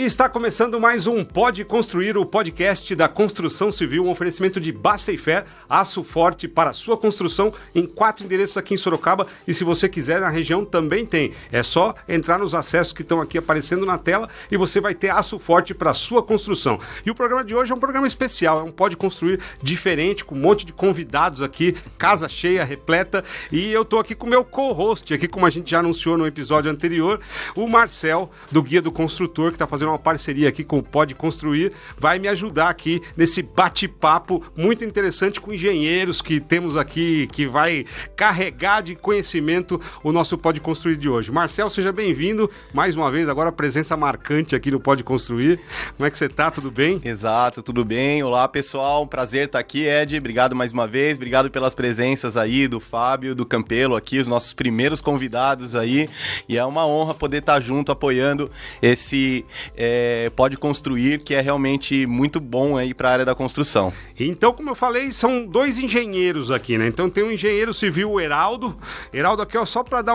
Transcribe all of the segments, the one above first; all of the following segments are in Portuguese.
E está começando mais um Pode Construir, o podcast da construção civil, um oferecimento de Baceifer, aço forte para a sua construção, em 4 endereços aqui em Sorocaba, e se você quiser na região também tem. É só entrar nos acessos que estão aqui aparecendo na tela e você vai ter aço forte para a sua construção. E o programa de hoje é um programa especial, é um Pode Construir diferente, com um monte de convidados aqui, casa cheia, repleta, e eu estou aqui com o meu co-host, aqui como a gente já anunciou no episódio anterior, o Marcel, do Guia do Construtor, que está fazendo uma parceria aqui com o Pode Construir, vai me ajudar aqui nesse bate-papo muito interessante com engenheiros que temos aqui, que vai carregar de conhecimento o nosso Pode Construir de hoje. Marcel, seja bem-vindo mais uma vez, agora a presença marcante aqui no Pode Construir. Como é que você tá? Tudo bem? Exato, tudo bem. Olá, pessoal, prazer estar aqui, Ed. Obrigado mais uma vez, obrigado pelas presenças aí do Fábio, do Campelo aqui, os nossos primeiros convidados aí, e é uma honra poder estar junto apoiando esse Pode Construir, que é realmente muito bom aí para a área da construção. Então, como eu falei, são 2 engenheiros aqui, né? Então tem o engenheiro civil, o Heraldo. Heraldo aqui, ó, só para dar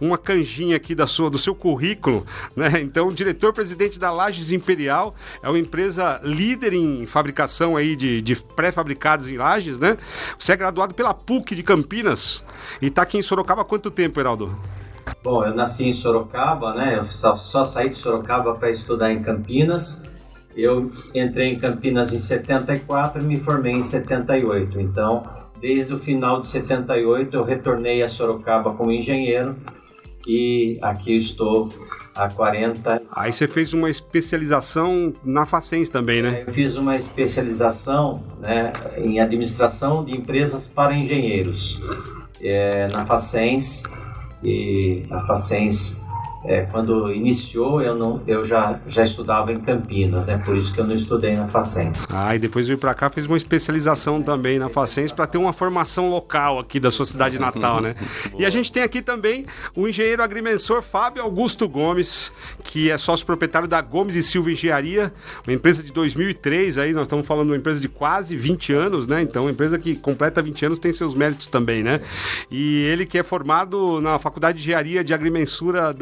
uma canjinha aqui do seu currículo, né? Então, diretor-presidente da Lajes Imperial, é uma empresa líder em fabricação aí de pré-fabricados em lajes, né? Você é graduado pela PUC de Campinas e está aqui em Sorocaba há quanto tempo, Heraldo? Bom, eu nasci em Sorocaba, né? Eu só saí de Sorocaba para estudar em Campinas. Eu entrei em Campinas em 74 e me formei em 78. Então, desde o final de 78, eu retornei a Sorocaba como engenheiro e aqui estou há 40. Aí você fez uma especialização na Facens também, né? Eu fiz uma especialização, né, em administração de empresas para engenheiros na Facens. E a Facens, quando iniciou, eu já estudava em Campinas, né? Por isso que eu não estudei na Facens. E depois veio para cá, fez uma especialização também na Facens para ter uma formação local aqui da sua cidade natal, né? E a gente tem aqui também o engenheiro agrimensor Fábio Augusto Gomes, que é sócio proprietário da Gomes e Silva Engenharia, uma empresa de 2003, aí nós estamos falando de uma empresa de quase 20 anos, né? Então, uma empresa que completa 20 anos tem seus méritos também, né? E ele que é formado na Faculdade de Engenharia de Agrimensura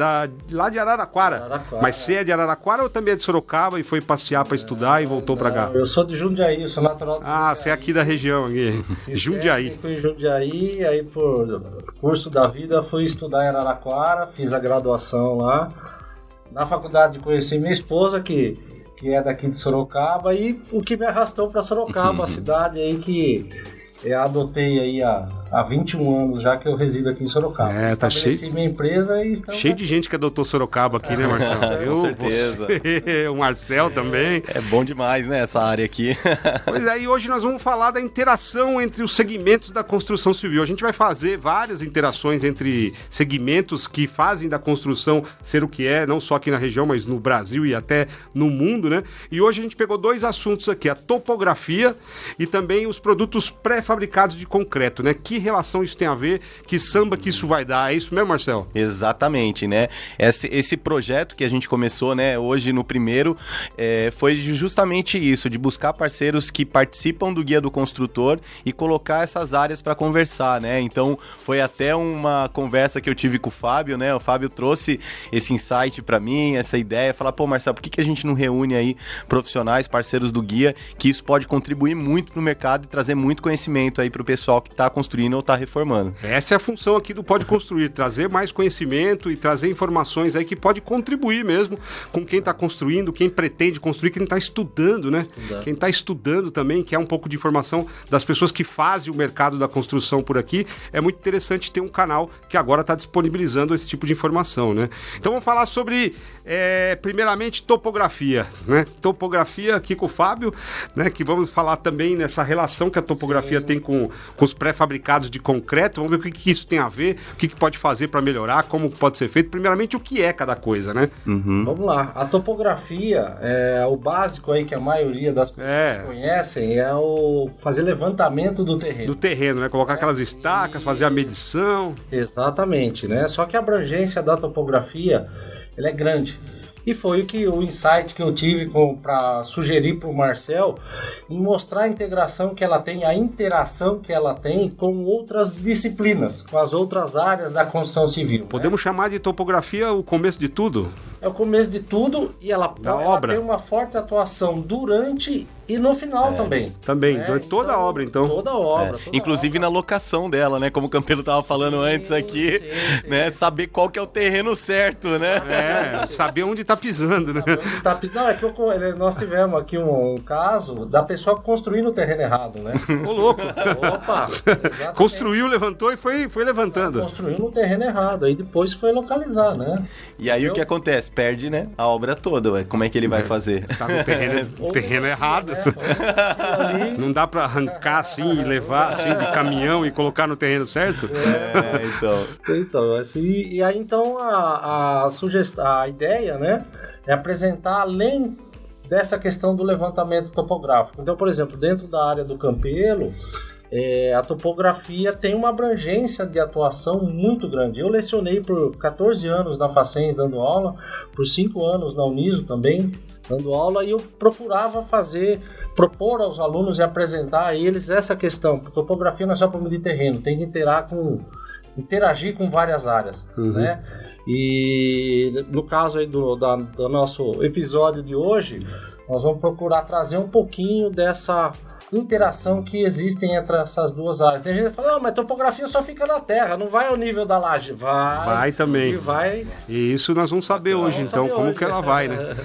lá de Araraquara. Mas você é de Araraquara ou também é de Sorocaba e foi passear para estudar e voltou para cá? Eu sou de Jundiaí, eu sou natural de Jundiaí. Você é aqui da região, aqui. Jundiaí. Fui em Jundiaí, aí por curso da vida fui estudar em Araraquara, fiz a graduação lá. Na faculdade conheci minha esposa, que é daqui de Sorocaba, e o que me arrastou para Sorocaba, a cidade aí que eu adotei aí há 21 anos já que eu resido aqui em Sorocaba. Tá cheio. Minha empresa e estamos cheio de gente que adotou Sorocaba aqui, né, Marcelo? Com certeza. Você, o Marcel também. É bom demais, né, essa área aqui. Pois é, e hoje nós vamos falar da interação entre os segmentos da construção civil. A gente vai fazer várias interações entre segmentos que fazem da construção ser o que é, não só aqui na região, mas no Brasil e até no mundo, né? E hoje a gente pegou 2 assuntos aqui, a topografia e também os produtos pré-fabricados de concreto, né? Que relação isso tem a ver, que samba que isso vai dar, é isso mesmo, Marcel? Exatamente, né? Esse projeto que a gente começou, né, hoje no primeiro, foi justamente isso, de buscar parceiros que participam do Guia do Construtor e colocar essas áreas para conversar, né? Então, foi até uma conversa que eu tive com o Fábio, né? O Fábio trouxe esse insight para mim, essa ideia, falar, pô, Marcelo, por que a gente não reúne aí profissionais, parceiros do Guia, que isso pode contribuir muito no mercado e trazer muito conhecimento aí pro pessoal que está construindo ou está reformando. Essa é a função aqui do Pode Construir, trazer mais conhecimento e trazer informações aí que pode contribuir mesmo com quem está construindo, quem pretende construir, quem está estudando, né? Exato. Quem está estudando também, quer um pouco de informação das pessoas que fazem o mercado da construção por aqui. É muito interessante ter um canal que agora está disponibilizando esse tipo de informação, né? Então vamos falar sobre, primeiramente, topografia, né? Topografia aqui com o Fábio, né? Que vamos falar também nessa relação que a topografia tem com os pré-fabricados de concreto. Vamos ver o que isso tem a ver, o que pode fazer para melhorar, como pode ser feito. Primeiramente, o que é cada coisa, né? Uhum. Vamos lá. A topografia, o básico aí que a maioria das pessoas conhecem, é o fazer levantamento do terreno. Do terreno, né? Colocar aquelas estacas, fazer a medição. Exatamente, né? Só que a abrangência da topografia, ela é grande. E foi o insight que eu tive para sugerir para o Marcel em mostrar a integração que ela tem, a interação que ela tem com outras disciplinas, com as outras áreas da construção civil. Podemos chamar de topografia o começo de tudo? é o começo de tudo e ela obra. tem uma forte atuação durante e no final também. Também, né? durante toda a obra, então. Toda a obra. toda Inclusive a obra. na locação dela, né? Como o Campelo tava falando antes aqui, sim. né? Saber qual que é o terreno certo, né? Saber onde tá pisando, né? Onde tá pisando. Não, é que nós tivemos aqui um caso da pessoa construir no terreno errado, né? Ô, louco. Opa! exatamente. Construiu, levantou e foi levantando. Construiu no terreno errado, aí depois foi localizar, né? E aí o que acontece? Perde, né? A obra toda, ué. Como é que ele vai fazer? Tá no terreno errado. Né? Ali, Não dá pra arrancar assim e levar assim de caminhão e colocar no terreno certo? Então. então, assim, e aí então a sugestão, a ideia, né, é apresentar além dessa questão do levantamento topográfico. Então, por exemplo, dentro da área do Campelo, a topografia tem uma abrangência de atuação muito grande. Eu lecionei por 14 anos na Facens dando aula, por 5 anos na Uniso também dando aula, e eu procurava propor aos alunos e apresentar a eles essa questão. Topografia não é só para medir terreno, tem que interagir com várias áreas, né? E no caso aí do nosso episódio de hoje, nós vamos procurar trazer um pouquinho dessa interação que existem entre essas duas áreas. Tem gente que fala, mas topografia só fica na terra, não vai ao nível da laje. Vai também. E isso nós vamos saber hoje, então, como que ela vai, né?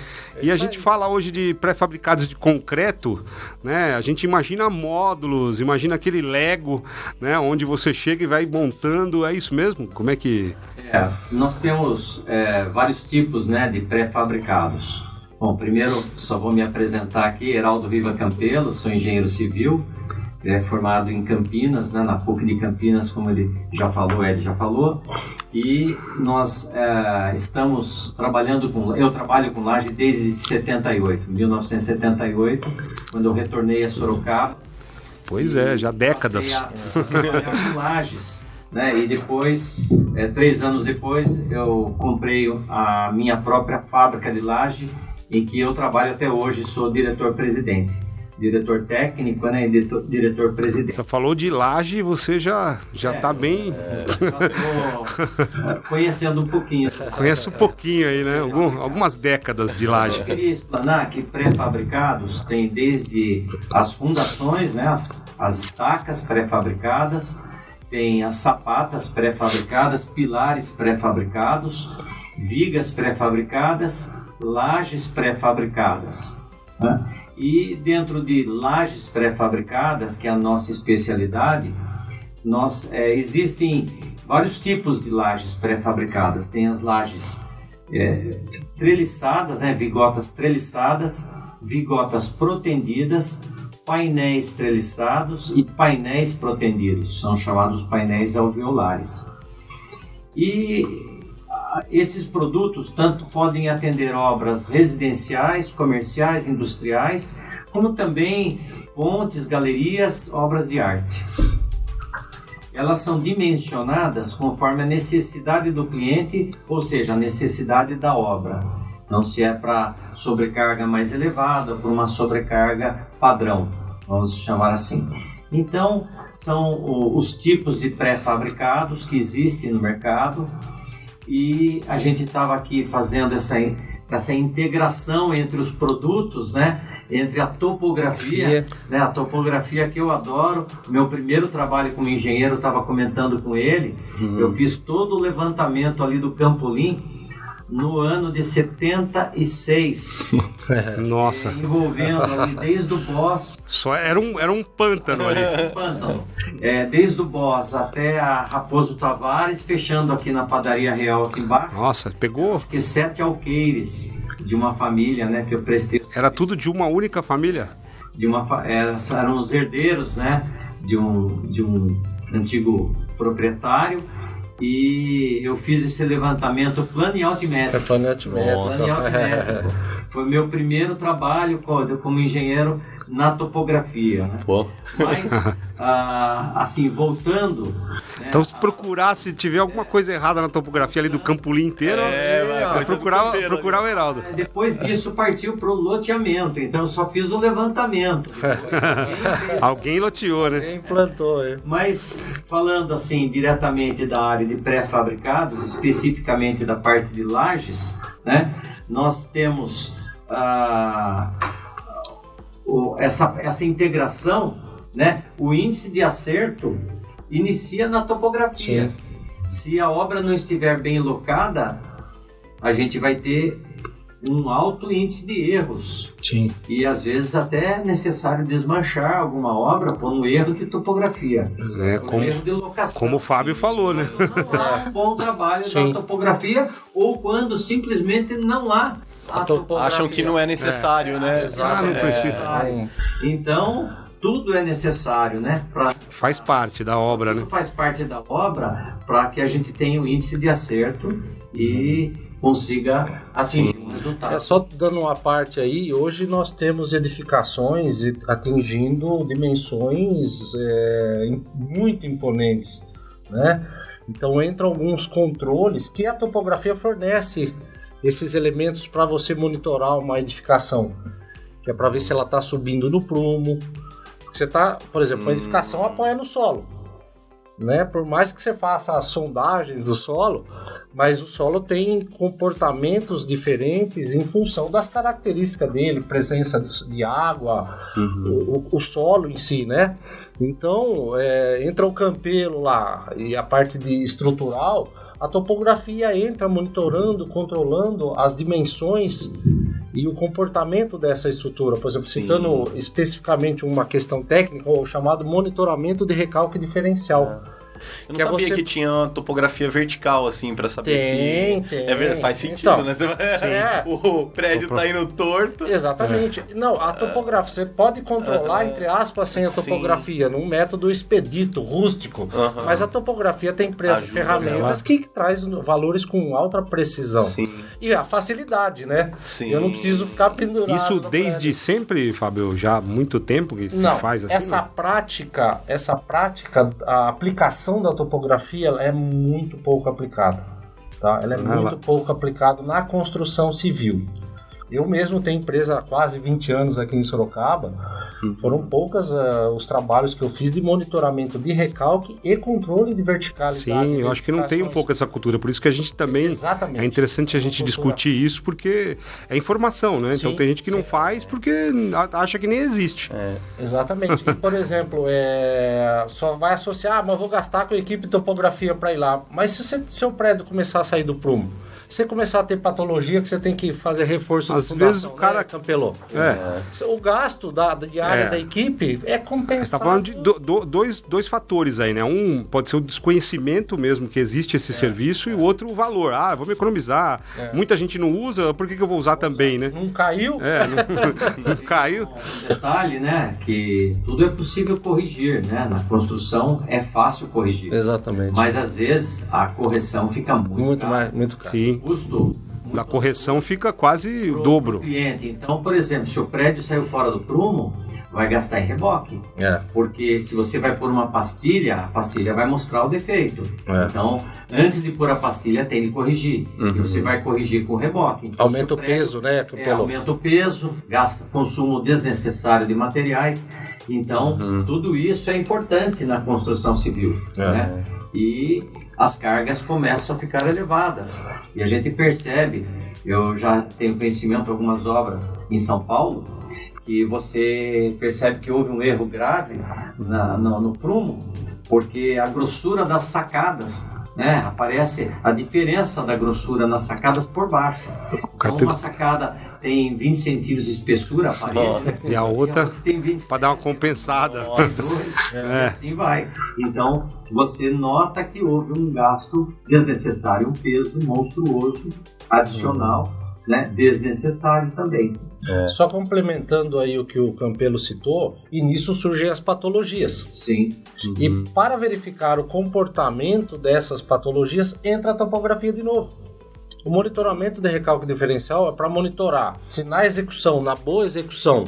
E a gente fala hoje de pré-fabricados de concreto, né? A gente imagina módulos, imagina aquele Lego, né? Onde você chega e vai montando, é isso mesmo? Como é que... Nós temos vários tipos, né, de pré-fabricados. Bom, primeiro só vou me apresentar aqui, Heraldo Riva Campelo, sou engenheiro civil, formado em Campinas, né, na PUC de Campinas, como ele já falou, e nós estamos trabalhando eu trabalho com laje desde 1978, quando eu retornei a Sorocaba. Pois é, já décadas. Passei a trabalhar com lajes, né, e depois, 3 anos depois, eu comprei a minha própria fábrica de laje, em que eu trabalho até hoje, sou diretor-presidente. Diretor técnico, né, e diretor-presidente. Você falou de laje e você já tá bem... Já tô conhecendo um pouquinho. Conhece um pouquinho aí, né? Algumas décadas de laje. Eu queria explanar que pré-fabricados tem desde as fundações, né, as estacas pré-fabricadas, tem as sapatas pré-fabricadas, pilares pré-fabricados, vigas pré-fabricadas, lajes pré-fabricadas, né? E dentro de lajes pré-fabricadas, que é a nossa especialidade, existem vários tipos de lajes pré-fabricadas. Tem as lajes treliçadas, né? Vigotas treliçadas, vigotas protendidas, painéis treliçados e painéis protendidos, são chamados painéis alveolares. E esses produtos tanto podem atender obras residenciais, comerciais, industriais, como também pontes, galerias, obras de arte. Elas são dimensionadas conforme a necessidade do cliente, ou seja, a necessidade da obra. Então, se é para sobrecarga mais elevada, ou para uma sobrecarga padrão, vamos chamar assim. Então, são os tipos de pré-fabricados que existem no mercado. E a gente estava aqui fazendo essa integração entre os produtos, né? Entre a topografia, né? A topografia que eu adoro. Meu primeiro trabalho como engenheiro, estava comentando com ele, eu fiz todo o levantamento ali do Campolim no ano de 76. Nossa. Envolvendo ali desde o Boss. Só era um pântano ali. Um pântano. Desde o Boss até a Raposo Tavares, fechando aqui na Padaria Real aqui embaixo. Nossa, pegou? Que 7 alqueires de uma família, né, que eu prestei. Era tudo de uma única família? Eram os herdeiros, né, de um antigo proprietário. E eu fiz esse levantamento plano e altimétrico. Plano e altimétrico. Foi meu primeiro trabalho como engenheiro na topografia, né? Pô. Mas, assim, voltando... Né, então, se procurar, se tiver alguma coisa errada na topografia ali do Campolim inteiro, vai procurar o Heraldo. Depois disso, partiu para o loteamento. Então, eu só fiz o levantamento. Alguém loteou, né? Alguém implantou. Mas, falando assim, diretamente da área de pré-fabricados, especificamente da parte de lajes, né? nós temos essa integração, né? O índice de acerto inicia na topografia. Sim. Se a obra não estiver bem locada, a gente vai ter um alto índice de erros. Sim. E às vezes até é necessário desmanchar alguma obra por um erro de topografia. Como, erro de locação. como o Fábio falou, né? Não há um bom trabalho Sim. da topografia, ou quando simplesmente não há a topografia. Acham que não é necessário, né? Não precisa. Então, tudo é necessário, né? Faz parte da obra, né? Tudo faz parte da obra para que a gente tenha um índice de acerto e consiga atingir um resultado. Só dando uma parte aí, hoje nós temos edificações atingindo dimensões muito imponentes, né? Então entram alguns controles que a topografia fornece esses elementos para você monitorar uma edificação, que é para ver se ela está subindo no prumo. Você tá, por exemplo, a edificação apoia no solo, né? Por mais que você faça as sondagens do solo, mas o solo tem comportamentos diferentes em função das características dele, presença de água, o solo em si, né? Então, entra o campelo lá e a parte de estrutural, a topografia entra monitorando, controlando as dimensões e o comportamento dessa estrutura. Por exemplo, citando especificamente uma questão técnica, o chamado monitoramento de recalque diferencial. Eu não sabia que tinha uma topografia vertical, assim, pra saber se... Tem. É verdade, faz sentido, então, né? O prédio tá indo torto. Exatamente. Não, a topografia, você pode controlar, entre aspas, sem a topografia, num método expedito, rústico, mas a topografia tem ferramentas que traz valores com alta precisão. Sim. E a facilidade, né? Sim. Eu não preciso ficar pendurado. Isso desde sempre, Fábio? Já há muito tempo que se faz assim? Essa prática, a aplicação da topografia é muito pouco aplicada, tá? Ela é muito pouco aplicada na construção civil. Eu mesmo tenho empresa há quase 20 anos aqui em Sorocaba. Foram poucas os trabalhos que eu fiz de monitoramento de recalque e controle de verticalidade. Sim, eu acho que não tem um pouco essa cultura. Por isso que a gente também... Exatamente. É interessante a gente discutir isso, porque é informação, né? Então tem gente que não faz porque acha que nem existe. Exatamente. E, por exemplo, só vai associar, mas eu vou gastar com a equipe de topografia para ir lá. Mas se o seu prédio começar a sair do prumo, você começar a ter patologia que você tem que fazer reforço de fundação, vezes o cara, né, campelou. O gasto diária da equipe é compensado. Você está falando de dois fatores aí, né? Um pode ser o desconhecimento mesmo que existe esse serviço e o outro o valor. Vamos economizar. Muita gente não usa, por que eu vou usar também, né? Não caiu? Não caiu. Um detalhe, né? Que tudo é possível corrigir, né? Na construção é fácil corrigir. Exatamente. Mas às vezes a correção fica muito caro. Muito caro. Sim. O custo da correção fica quase o dobro. Cliente. Então, por exemplo, se o prédio saiu fora do prumo, vai gastar em reboque. Porque se você vai pôr uma pastilha, a pastilha vai mostrar o defeito. Então, antes de pôr a pastilha, tem de corrigir. E você vai corrigir com reboque. Então, aumenta o peso, né? Aumenta o peso, gasta consumo desnecessário de materiais. Então, tudo isso é importante na construção civil. Né? E as cargas começam a ficar elevadas. E a gente percebe, eu já tenho conhecimento de algumas obras em São Paulo, que você percebe que houve um erro grave no prumo, porque a grossura das sacadas, né, aparece a diferença da grossura nas sacadas por baixo. Então uma sacada tem 20 centímetros de espessura, a parede, e a outra tem 20 para dar uma compensada. Assim vai. Então você nota que houve um gasto desnecessário, um peso monstruoso adicional, né, desnecessário também. Só complementando aí o que o Campelo citou, e nisso surgem as patologias. Sim. E para verificar o comportamento dessas patologias, entra a topografia de novo. O monitoramento de recalque diferencial é para monitorar se na execução, na boa execução,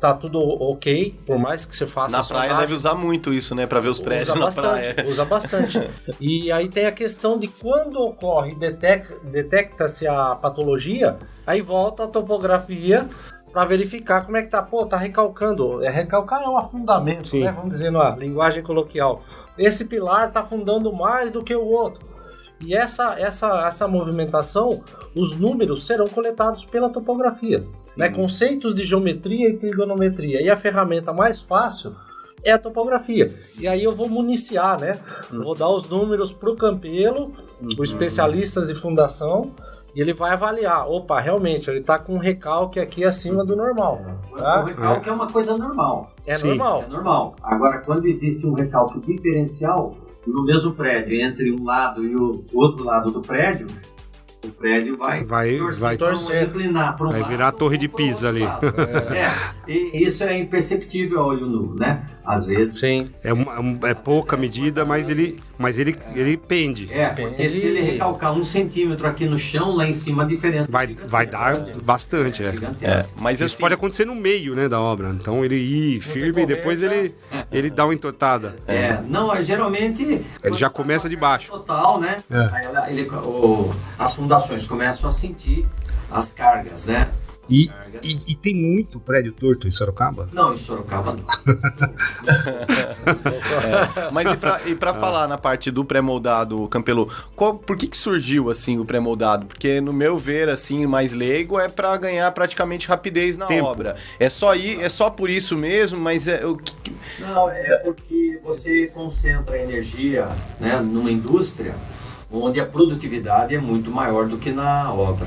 tá tudo ok, por mais que você faça... Na praia deve usar muito isso, né? Pra ver os prédios na praia. Usa bastante. E aí tem a questão de quando ocorre, detecta-se a patologia, aí volta a topografia para verificar como é que tá. Tá recalcando. Recalcar é um afundamento, né? Vamos dizer na linguagem coloquial. Esse pilar tá afundando mais do que o outro. E essa movimentação, os números serão coletados pela topografia, né? Conceitos de geometria e trigonometria. E a ferramenta mais fácil é a topografia. E aí eu vou municiar, né? Vou dar os números para o campeiro, os especialistas de fundação, e ele vai avaliar. Opa, realmente, ele está com um recalque aqui acima do normal. Tá? O recalque é uma coisa normal. Normal. É normal. Agora, quando existe um recalque diferencial no mesmo prédio, entre um lado e o outro lado do prédio, o prédio vai torcer, inclinar para um lado, virar a Torre de Pisa ali. E isso é imperceptível a olho nu, né? Às vezes. Sim. É pouca medida, mas ele pende. Porque se ele recalcar 1 centímetro aqui no chão, lá em cima a diferença Vai dar bastante, Mas isso assim, pode acontecer no meio, né, da obra. Então ele ir firme e depois ele dá uma entortada. Não, geralmente... Ele já começa de baixo. Total, né? Aí as fundações começam a sentir as cargas, né? E tem muito prédio torto em Sorocaba? Não, em Sorocaba não. Mas e pra falar na parte do pré-moldado, Campelo, por que surgiu assim o pré-moldado? Porque no meu ver, assim, mais leigo, é pra ganhar praticamente rapidez na obra. É só por isso mesmo, mas Não, é porque você concentra a energia, né, numa indústria onde a produtividade é muito maior do que na obra.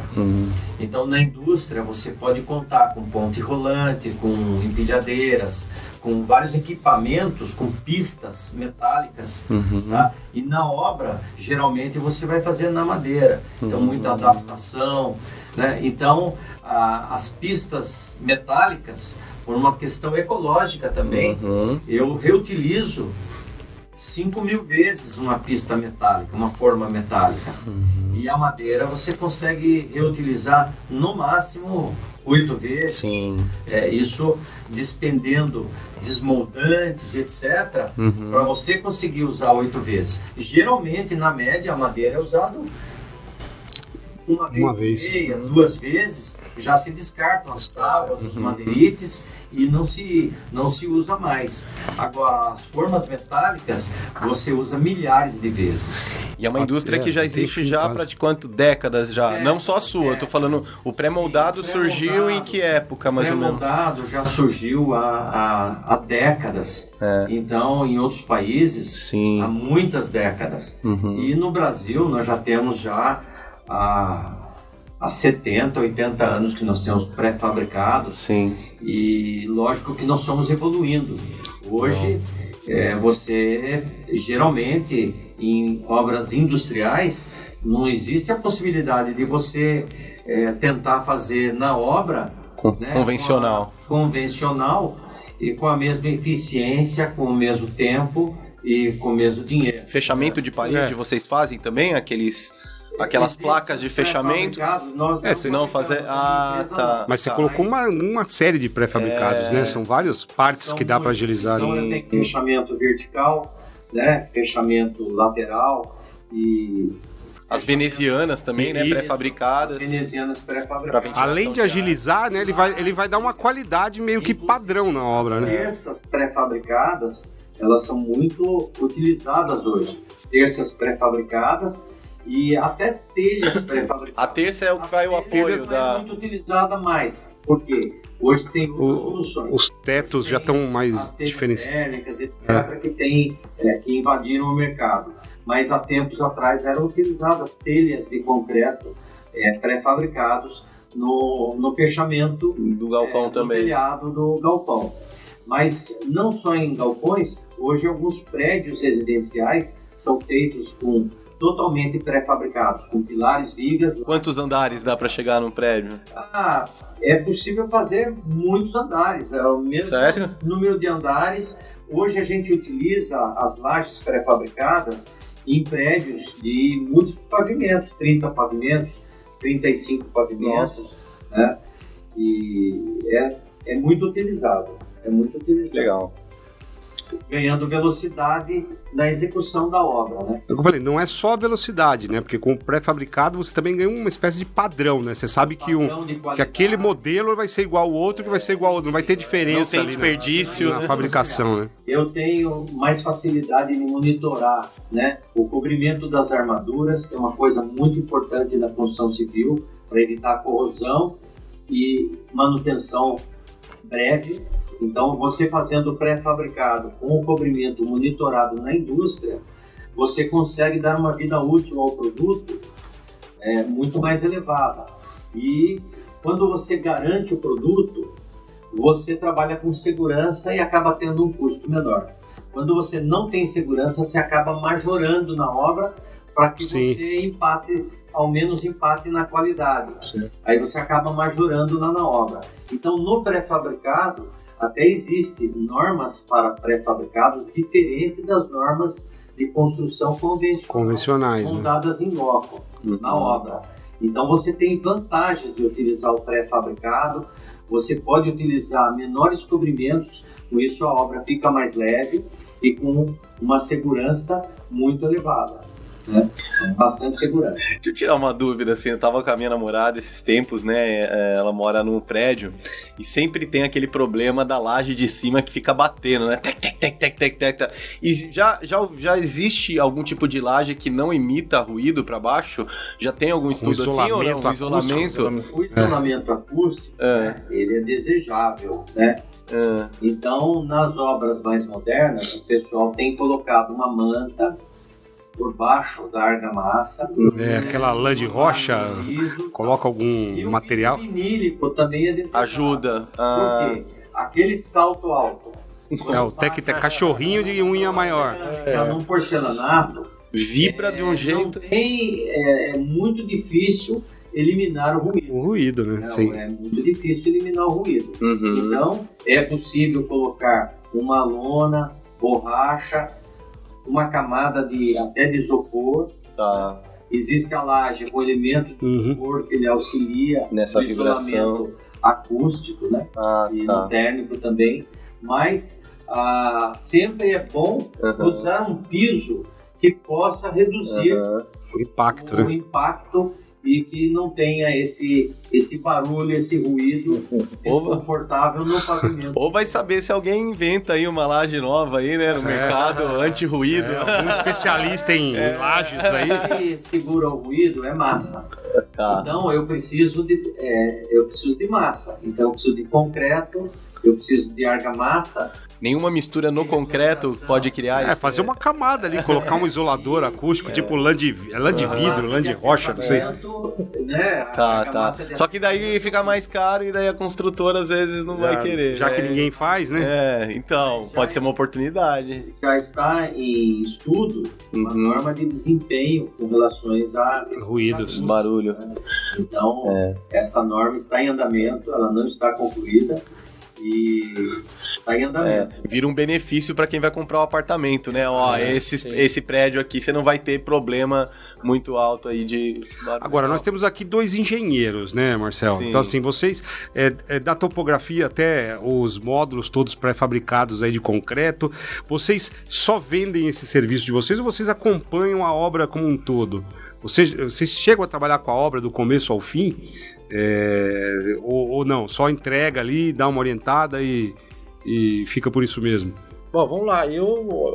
Então, na indústria, você pode contar com ponte rolante, com empilhadeiras, com vários equipamentos, com pistas metálicas. Tá? E na obra, geralmente, você vai fazer na madeira. Então, muita adaptação. Né? Então, as pistas metálicas, por uma questão ecológica também, eu reutilizo 5.000 vezes uma pista metálica, uma forma metálica. E a madeira você consegue reutilizar no máximo 8 vezes. Sim. Isso despendendo desmoldantes, etc., para você conseguir usar 8 vezes. Geralmente, na média, a madeira é usada uma vez e meia, 2 vezes, já se descartam as tábuas, os madeirites, e não se usa mais. Agora, as formas metálicas, você usa milhares de vezes. E é uma indústria que já existe já há quanto décadas já? Não só a sua, eu tô falando, o pré-moldado surgiu em que época, mais ou menos? O pré-moldado já surgiu há décadas. Então, em outros países, há muitas décadas. E no Brasil, nós já temos já há 70, 80 anos que nós temos pré-fabricados. Sim. E lógico que nós estamos evoluindo. Hoje, você geralmente em obras industriais não existe a possibilidade de você tentar fazer na obra convencional e com a mesma eficiência, com o mesmo tempo e com o mesmo dinheiro. Fechamento de parede vocês fazem também? Aquelas placas de fechamento? Não fazer. Tá. Mas você colocou uma série de pré-fabricados, né? São várias partes que dá para agilizar. Então, tem fechamento vertical, né? Fechamento lateral e... As venezianas também, né? Pré-fabricadas. Venezianas pré-fabricadas. Além de agilizar, né? Ele vai dar uma qualidade meio que padrão na obra, né? Terças pré-fabricadas, elas são muito utilizadas hoje. Terças pré-fabricadas e até telhas pré-fabricadas. A terça é o que vai o apoio da... é muito utilizada mais. Por quê? Hoje tem outras soluções. Os tetos já estão mais diferenciados. Etc., que invadiram o mercado. Mas há tempos atrás eram utilizadas telhas de concreto pré-fabricados no fechamento do galpão também. Do telhado do galpão. Mas não só em galpões, hoje alguns prédios residenciais são feitos totalmente pré-fabricados, com pilares, vigas. Quantos andares dá para chegar num prédio? É possível fazer muitos andares, é o mesmo número de andares. Hoje a gente utiliza as lajes pré-fabricadas em prédios de muitos pavimentos, 30 pavimentos, 35 pavimentos, né? E é muito utilizado. Legal. ganhando velocidade na execução da obra, né? Eu falei, não é só a velocidade, né? Porque com o pré-fabricado você também ganha uma espécie de padrão, né? Você sabe que, que aquele modelo vai ser igual ao outro, que vai ser igual ao outro, não vai ter diferença não tem desperdício na fabricação, né? Eu tenho mais facilidade de monitorar, né, o cobrimento das armaduras, que é uma coisa muito importante na construção civil, para evitar corrosão e manutenção breve. Então, você fazendo pré-fabricado com o cobrimento monitorado na indústria, você consegue dar uma vida útil ao produto muito mais elevada. E quando você garante o produto, você trabalha com segurança e acaba tendo um custo menor. Quando você não tem segurança, você acaba majorando na obra para que você ao menos empate na qualidade. Sim. Aí você acaba majorando na obra. Então, no pré-fabricado, até existem normas para pré-fabricados diferentes das normas de construção convencionais, montadas em loco, na obra. Então você tem vantagens de utilizar o pré-fabricado, você pode utilizar menores cobrimentos, com isso a obra fica mais leve e com uma segurança muito elevada. Né? Bastante segurança. Deixa eu tirar uma dúvida, assim, eu tava com a minha namorada esses tempos, né, ela mora num prédio e sempre tem aquele problema da laje de cima que fica batendo, né, tec, tec, tec, tec, tec, tec, tec. E já existe algum tipo de laje que não imita ruído para baixo? Já tem algum estudo assim ou não? O isolamento acústico, né, ele é desejável, né? Então, nas obras mais modernas, o pessoal tem colocado uma manta por baixo da argamassa. Aquela lã de rocha, coloca algum material. O vinílico também é desejável. Ajuda. Por quê? Aquele salto alto. O cachorrinho de unha maior. Num porcelanato. Vibra de um jeito. É muito difícil eliminar o ruído. O ruído, né? Sim. É muito difícil eliminar o ruído. Então, é possível colocar uma lona, borracha, uma camada até de isopor. Tá. Existe a laje com elemento de isopor que ele auxilia nessa no isolamento acústico, né? E no térmico também. Mas sempre é bom usar um piso que possa reduzir o impacto, o impacto e que não tenha esse barulho, esse ruído desconfortável no pavimento. Ou vai saber se alguém inventa aí uma laje nova aí, né, no mercado, anti-ruído. Algum especialista em lajes aí. O que segura o ruído é massa. Tá. Então eu preciso de massa. Então eu preciso de concreto, eu preciso de argamassa. Nenhuma mistura no concreto pode criar isso. Fazer uma camada ali, colocar um isolador acústico, tipo lã de vidro, lã de rocha, não sei. Né? Tá. Só que daí fica mais caro e daí a construtora às vezes não vai querer. Já que ninguém faz, né? Então, pode ser uma oportunidade. Já está em estudo uma norma de desempenho com relações a ruídos, barulho. Né? Então, essa norma está em andamento, ela não está concluída. E tá em andamento. Vira um benefício para quem vai comprar um apartamento, né? Esse prédio aqui você não vai ter problema muito alto aí de... Agora, nós temos aqui 2 engenheiros, né, Marcelo? Sim. Então, assim, vocês, da topografia até os módulos todos pré-fabricados aí de concreto, vocês só vendem esse serviço de vocês ou vocês acompanham a obra como um todo? Vocês chegam a trabalhar com a obra do começo ao fim? Ou não? Só entrega ali, dá uma orientada e fica por isso mesmo? Bom, vamos lá.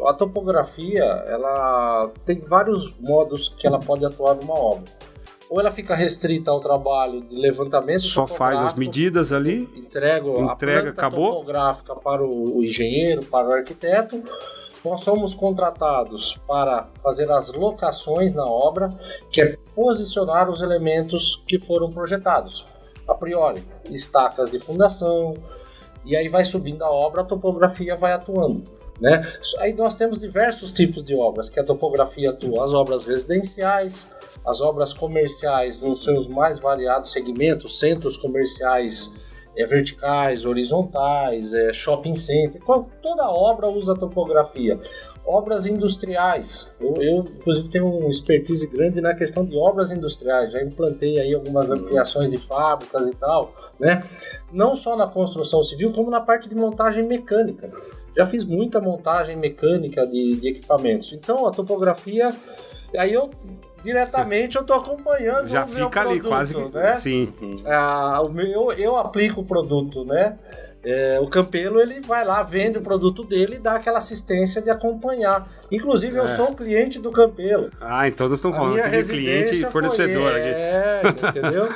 A topografia, ela tem vários modos que ela pode atuar numa obra. Ou ela fica restrita ao trabalho de levantamento só faz as medidas ali, entrega a planta acabou. Topográfica para o engenheiro, para o arquiteto. Nós somos contratados para fazer as locações na obra, que é posicionar os elementos que foram projetados. A priori, estacas de fundação, e aí vai subindo a obra, a topografia vai atuando. Né? Aí nós temos diversos tipos de obras que a topografia atua. As obras residenciais, as obras comerciais nos seus mais variados segmentos, centros comerciais verticais, horizontais, shopping center, toda obra usa topografia. Obras industriais, eu inclusive tenho uma expertise grande na questão de obras industriais, já implantei aí algumas ampliações de fábricas e tal, né? Não só na construção civil, como na parte de montagem mecânica. Já fiz muita montagem mecânica de equipamentos. Então a topografia, aí diretamente eu estou acompanhando já o meu fica produto, ali quase, né? sim. Eu aplico o produto, né? O Campelo, ele vai lá, vende o produto dele e dá aquela assistência de acompanhar. Inclusive, eu sou um cliente do Campelo. Então nós estamos falando aqui de cliente e fornecedor. Entendeu?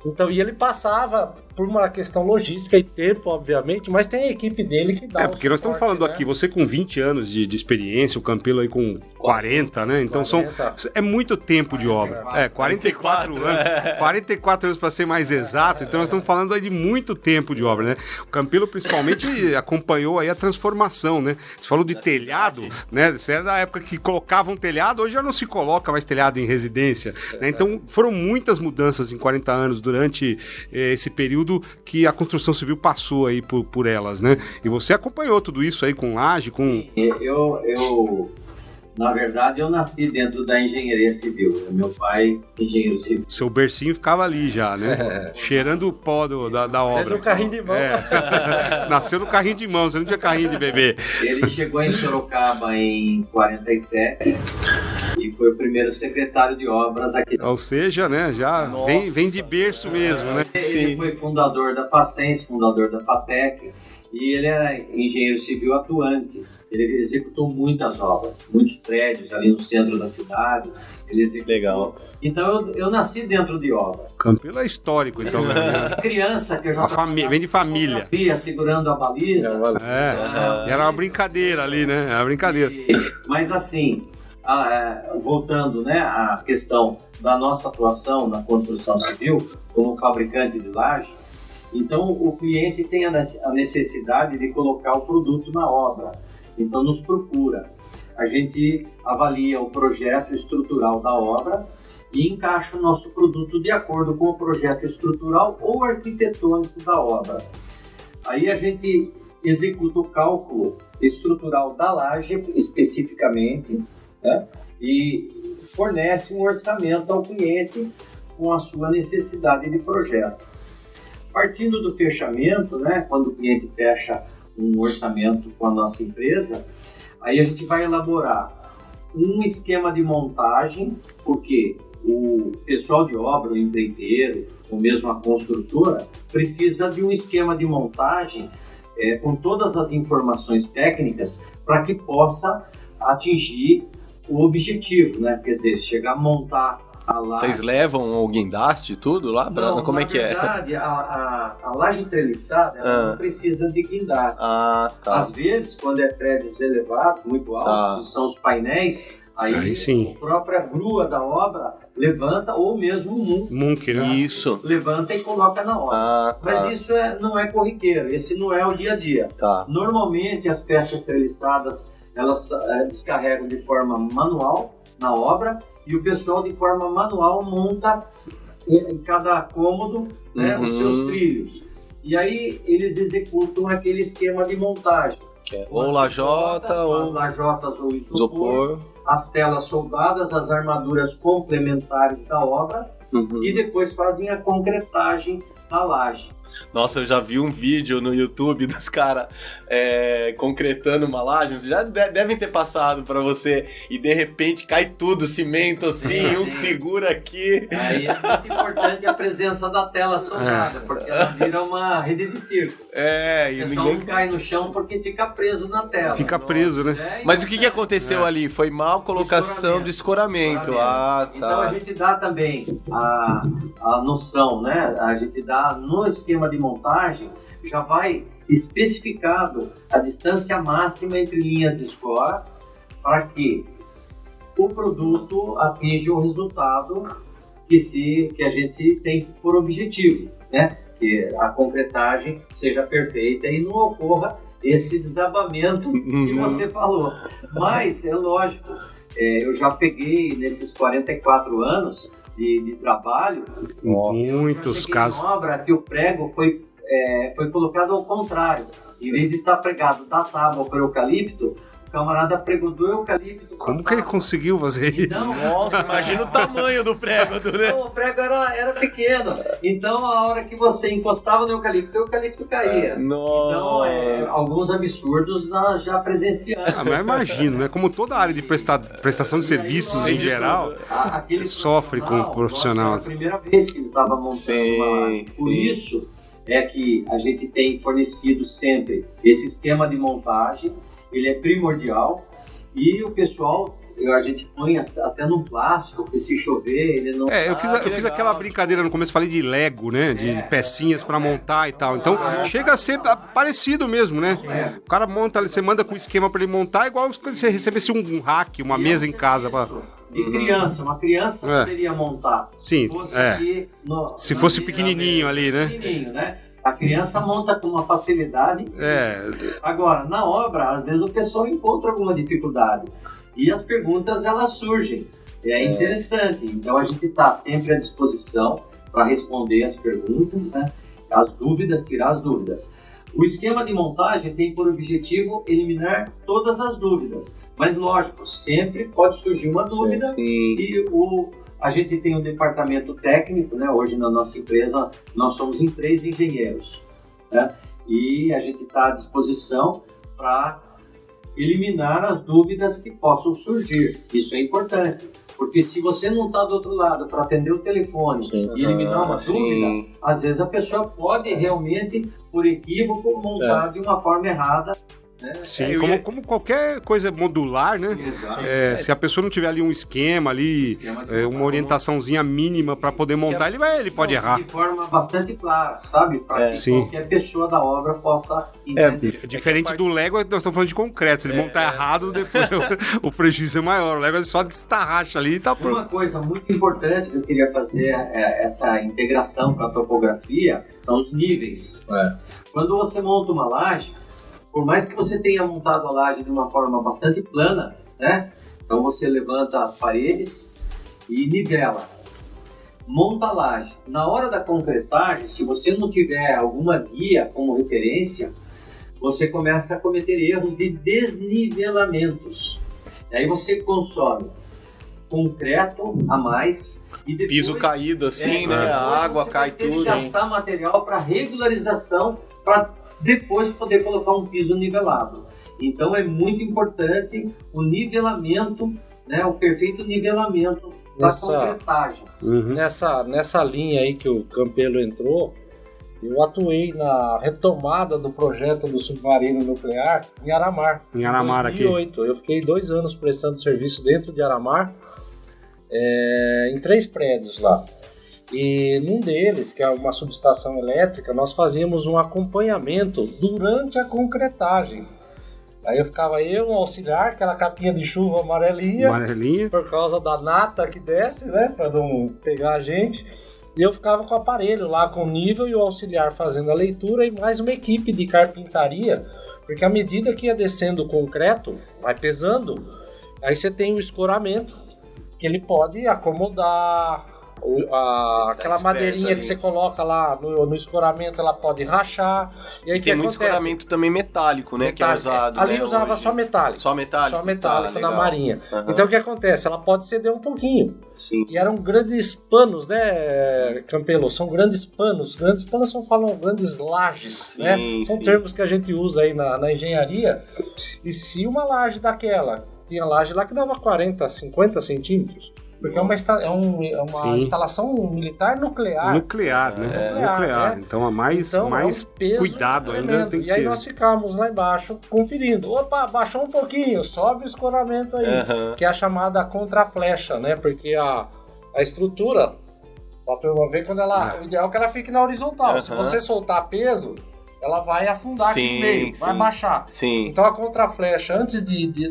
Então, e ele passava por uma questão logística e tempo, obviamente, mas tem a equipe dele que dá porque nós estamos falando aqui, você com 20 anos de experiência, o Campelo aí com 40, né? Então 40. É muito tempo de obra. 44 anos. 44 anos para ser mais exato, então nós estamos falando aí de muito tempo de obra, né? O Campelo principalmente acompanhou aí a transformação, né? Você falou de telhado, né? Você é da época que colocavam um telhado, hoje já não se coloca mais telhado em residência, né? Então foram muitas mudanças em 40 anos durante esse período que a construção civil passou aí por elas, né? E você acompanhou tudo isso aí com laje, com... Na verdade, eu nasci dentro da engenharia civil. Meu pai, engenheiro civil. Seu bercinho ficava ali já, né? Cheirando o pó da obra. No carrinho de mão. Nasceu no carrinho de mão, você não tinha carrinho de bebê. Ele chegou em Sorocaba em 47 e foi o primeiro secretário de obras aqui. Ou seja, né? Já vem de berço mesmo, né? Ele foi fundador da Facens, fundador da Fatec, e ele era engenheiro civil atuante. Ele executou muitas obras, muitos prédios ali no centro da cidade. Ele executou. Legal. Então eu nasci dentro de obra. Campelo é histórico, então. Criança que eu já vem de família. Segurando a baliza. Era uma brincadeira ali, né? Era uma brincadeira. Mas assim, voltando, né, à questão da nossa atuação na construção civil como fabricante de laje, então o cliente tem a necessidade de colocar o produto na obra. Então nos procura. A gente avalia o projeto estrutural da obra e encaixa o nosso produto de acordo com o projeto estrutural ou arquitetônico da obra. Aí a gente executa o cálculo estrutural da laje especificamente, né? E fornece um orçamento ao cliente com a sua necessidade de projeto. Partindo do fechamento, né, quando o cliente fecha um orçamento com a nossa empresa, aí a gente vai elaborar um esquema de montagem, porque o pessoal de obra, o empreiteiro, ou mesmo a construtora, precisa de um esquema de montagem com todas as informações técnicas para que possa atingir o objetivo, né? Quer dizer, chegar a montar a laje. Vocês levam o guindaste e tudo lá? Não, como é que é? Na verdade, a laje treliçada não precisa de guindaste. Tá. Às vezes, quando é prédios elevados, muito altos, são os painéis, aí sim. A própria grua da obra levanta, ou mesmo o Munk, né? Isso. Levanta e coloca na obra. Mas isso não é corriqueiro, esse não é o dia a dia. Normalmente, as peças treliçadas, elas descarregam de forma manual na obra, e o pessoal de forma manual monta em cada cômodo, né, os seus trilhos. E aí eles executam aquele esquema de montagem. Ou lajota, ou lajotas ou isopor, as telas soldadas, as armaduras complementares da obra, e depois fazem a concretagem da laje. Nossa, eu já vi um vídeo no YouTube dos caras concretando uma laje. Já devem ter passado pra você. E de repente cai tudo, cimento assim, um figura aqui. Aí é muito importante a presença da tela soldada, porque ela vira uma rede de circo. E o pessoal não cai no chão porque fica preso na tela. Fica preso, né? Mas o que aconteceu ali? Foi mal colocação de escoramento. Então a gente dá também a noção, né? A gente dá no esquema de montagem, já vai especificado a distância máxima entre linhas de escora para que o produto atinja o resultado que a gente tem por objetivo, né? Que a concretagem seja perfeita e não ocorra esse desabamento que você falou. Mas é lógico, eu já peguei nesses 44 anos de trabalho, muitos casos. Uma obra que o prego foi foi colocado ao contrário. Em vez de estar pregado da tábua para o eucalipto, o camarada pregou do eucalipto. Como que ele conseguiu fazer isso? Nossa, imagina o tamanho do prego, né? Então, o prego era pequeno. Então, a hora que você encostava no eucalipto, o eucalipto caía. Então, alguns absurdos nós já presenciamos. Mas imagino, né? Como toda área de prestação de serviços em geral, sofre com o profissional. É a primeira vez que ele estava montando uma laje. Por isso é que a gente tem fornecido sempre esse esquema de montagem. Ele é primordial e o pessoal, a gente põe até no plástico, porque se chover, ele não... Eu fiz aquela brincadeira no começo, falei de Lego, né? De pecinhas pra montar e tal. Então, chega a ser parecido mesmo, né? O cara monta, você manda com o esquema pra ele montar, igual se você recebesse um rack, uma mesa em casa. De criança, uma criança poderia montar. Sim, se fosse pequenininho ali, né? Pequenininho, né? A criança monta com uma facilidade. Agora, na obra, às vezes o pessoal encontra alguma dificuldade. E as perguntas, elas surgem. É interessante. Então, a gente está sempre à disposição para responder as perguntas, né? As dúvidas, tirar as dúvidas. O esquema de montagem tem por objetivo eliminar todas as dúvidas. Mas, lógico, sempre pode surgir uma dúvida. Sim. E a gente tem um departamento técnico, né? Hoje na nossa empresa nós somos em 3 engenheiros, né? E a gente está à disposição para eliminar as dúvidas que possam surgir. Isso é importante, porque se você não está do outro lado para atender o telefone e eliminar uma dúvida, às vezes a pessoa pode realmente, por equívoco, montar de uma forma errada. Sim, como qualquer coisa modular, né? Sim, se a pessoa não tiver ali um esquema ali, uma orientaçãozinha mínima para poder montar, ele pode errar. De forma bastante clara, sabe? Para que qualquer pessoa da obra possa entender. Diferente do Lego, nós estamos falando de concreto. Se ele montar errado, depois o prejuízo é maior. O Lego é só destarracha ali e tá pronto. Uma coisa muito importante que eu queria fazer, essa integração com a topografia, são os níveis. Quando você monta uma laje, por mais que você tenha montado a laje de uma forma bastante plana, né? Então você levanta as paredes e nivela. Monta a laje. Na hora da concretagem, se você não tiver alguma guia como referência, você começa a cometer erros de desnivelamentos. E aí você consome concreto a mais e depois... Piso caído assim, né? A água cai tudo. Gastar material para regularização, para depois poder colocar um piso nivelado. Então é muito importante o nivelamento, né, o perfeito nivelamento da concretagem. Nessa linha aí que o Campelo entrou, eu atuei na retomada do projeto do submarino nuclear em Aramar. Em Aramar, 2008. Aqui. Eu fiquei 2 anos prestando serviço dentro de Aramar, em 3 prédios lá. E num deles, que é uma subestação elétrica, nós fazíamos um acompanhamento durante a concretagem. Aí eu ficava um auxiliar, aquela capinha de chuva amarelinha, por causa da nata que desce, né, para não pegar a gente. E eu ficava com o aparelho lá, com o nível, e o auxiliar fazendo a leitura, e mais uma equipe de carpintaria, porque à medida que ia descendo o concreto, vai pesando, aí você tem o escoramento, que ele pode acomodar... aquela madeirinha ali que você coloca lá no escoramento, ela pode rachar. E aí, tem muito escoramento também metálico, né? Metálico, que é usado. Ali né, usava hoje. Só metálico. Só metálico? Só metálico tá, na marinha. Então o que acontece? Ela pode ceder um pouquinho. Sim. E eram grandes panos, né, Campelo? São grandes panos. Grandes panos falam grandes lajes, sim, né? São termos que a gente usa aí na engenharia. E se uma laje daquela, tinha laje lá que dava 40, 50 centímetros. Porque é uma instalação militar nuclear. Nuclear, né? Nuclear. Né? Então, mais peso cuidado ainda tem que ter. E aí nós ficamos lá embaixo conferindo. Opa, baixou um pouquinho, sobe o escoramento aí. Que é a chamada contraflecha, né? Porque a estrutura, a turma vê quando ela... O ideal é que ela fique na horizontal. Se você soltar peso, ela vai afundar aqui no meio, vai baixar. Sim. Então a contraflecha, antes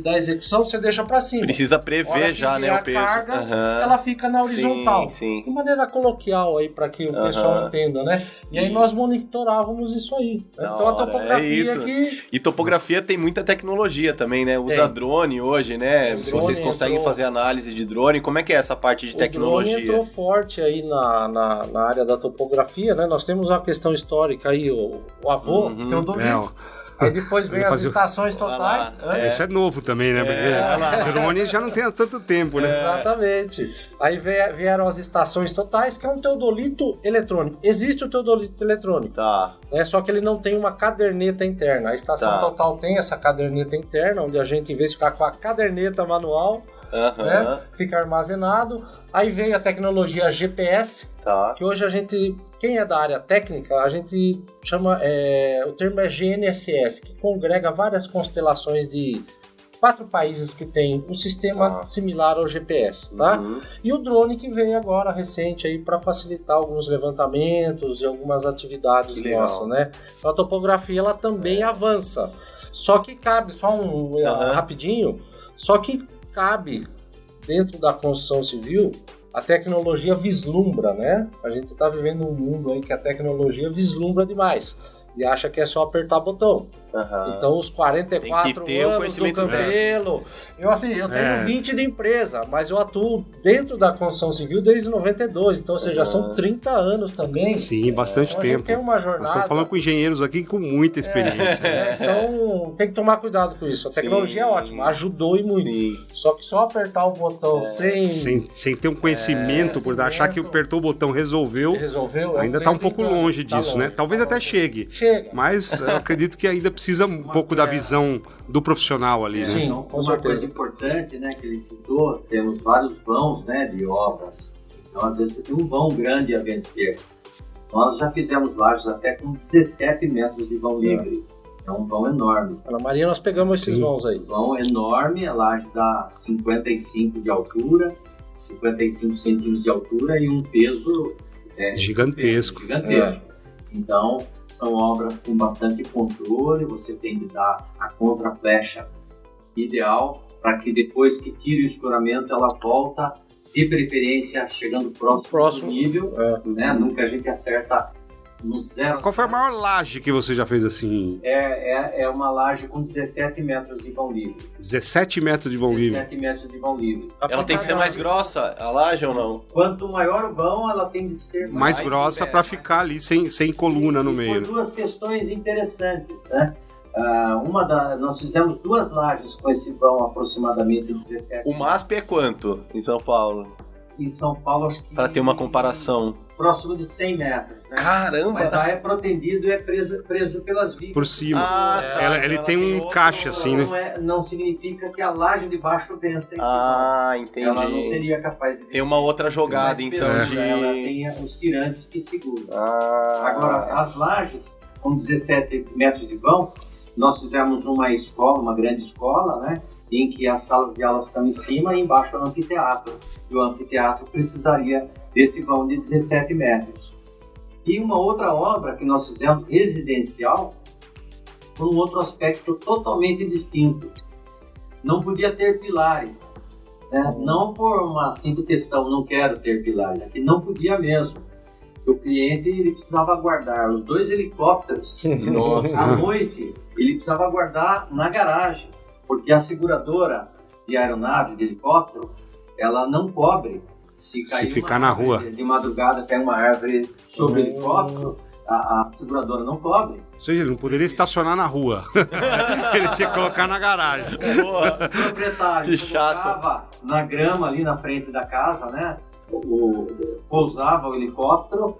da execução, você deixa para cima. Precisa prever já, né, o peso. Carga, ela fica na horizontal. Sim. De maneira coloquial aí, para que o pessoal entenda, né? E aí nós monitorávamos isso aí. Então a topografia aqui... E topografia tem muita tecnologia também, né? Usa drone hoje, né? Vocês conseguem fazer análise de drone. Como é que é essa parte de tecnologia? O drone entrou forte aí na área da topografia, né? Nós temos uma questão histórica aí, o avô, que é o Dolito. E depois vem as estações totais. Isso é novo também, né? Porque drone já não tem há tanto tempo, né? Exatamente. Aí vieram as estações totais, que é um teodolito eletrônico. Existe o teodolito eletrônico. Tá. Só que ele não tem uma caderneta interna. A estação total tem essa caderneta interna, onde a gente, em vez de ficar com a caderneta manual, né, fica armazenado. Aí veio a tecnologia GPS, que hoje a gente... Quem é da área técnica, a gente chama, o termo é GNSS, que congrega várias constelações de 4 países que tem um sistema similar ao GPS, tá? E o drone que veio agora, recente, aí para facilitar alguns levantamentos e algumas atividades nossas, né? Então a topografia, ela também avança. Só que cabe, só rapidinho, só que cabe dentro da construção civil... A tecnologia vislumbra, né? A gente está vivendo um mundo aí que a tecnologia vislumbra demais e acha que é só apertar botão. Então, os 44 anos do Campelo... Eu tenho 20 de empresa, mas eu atuo dentro da construção civil desde 92. Então, ou seja, são 30 anos também. Sim, bastante tempo. A gente tem uma jornada... Nós estamos falando com engenheiros aqui com muita experiência. Então, tem que tomar cuidado com isso. A tecnologia é ótima, ajudou e muito. Sim. Só que só apertar o botão sem ter um conhecimento, por achar que apertou o botão resolveu ainda está um pouco longe disso, né? Talvez até chegue. Mas eu acredito que ainda precisa um pouco da visão do profissional ali, né? Sim, uma coisa importante, né, que ele citou, temos vários vãos, né, de obras. Então, às vezes, você tem um vão grande a vencer. Nós já fizemos lajes até com 17 metros de vão livre. É um vão enorme. Na Maria, nós pegamos esses vãos aí. Vão enorme, a laje dá 55 de altura, 55 centímetros de altura e um peso gigantesco. Então, são obras com bastante controle, você tem que dar a contraflecha ideal para que depois que tire o escoramento ela volta de preferência chegando próximo do nível, né? Nunca a gente acerta no zero. Qual foi a maior laje que você já fez assim? É uma laje com 17 metros de vão livre. 17 metros de vão livre? 17 metros de vão livre. Ela tem que ser mais grossa, a laje ou não? Quanto maior o vão, ela tem de ser mais grossa para ficar ali sem coluna no meio. Por duas questões interessantes, né? Nós fizemos 2 lajes com esse vão aproximadamente 17. O MASP é quanto em São Paulo? Em São Paulo, acho que... Para ter uma comparação. Próximo de 100 metros. Né? Caramba! Mas lá é protendido e é preso pelas vigas. Por cima. Ele tem um encaixe assim, né? Não significa que a laje de baixo vença esse vão. Entendi. Ela não seria capaz de vencer. Tem uma outra jogada, então. Ela tem os tirantes que seguram. Agora, as lajes com 17 metros de vão, nós fizemos uma grande escola, né? Em que as salas de aula são em cima e embaixo é o anfiteatro. E o anfiteatro precisaria desse vão de 17 metros. E uma outra obra que nós fizemos, residencial, com um outro aspecto totalmente distinto. Não podia ter pilares. Né? Não por uma simples questão, não quero ter pilares. Aqui não podia mesmo. O cliente ele precisava aguardar os 2 helicópteros. À noite, ele precisava aguardar na garagem. Porque a seguradora de aeronave, de helicóptero, ela não cobre. Se ficar na rua. De madrugada tem uma árvore sobre o helicóptero, a seguradora não cobre. Ou seja, ele não poderia estacionar na rua. Ele tinha que colocar na garagem. O proprietário colocava na grama ali na frente da casa, né? Pousava o helicóptero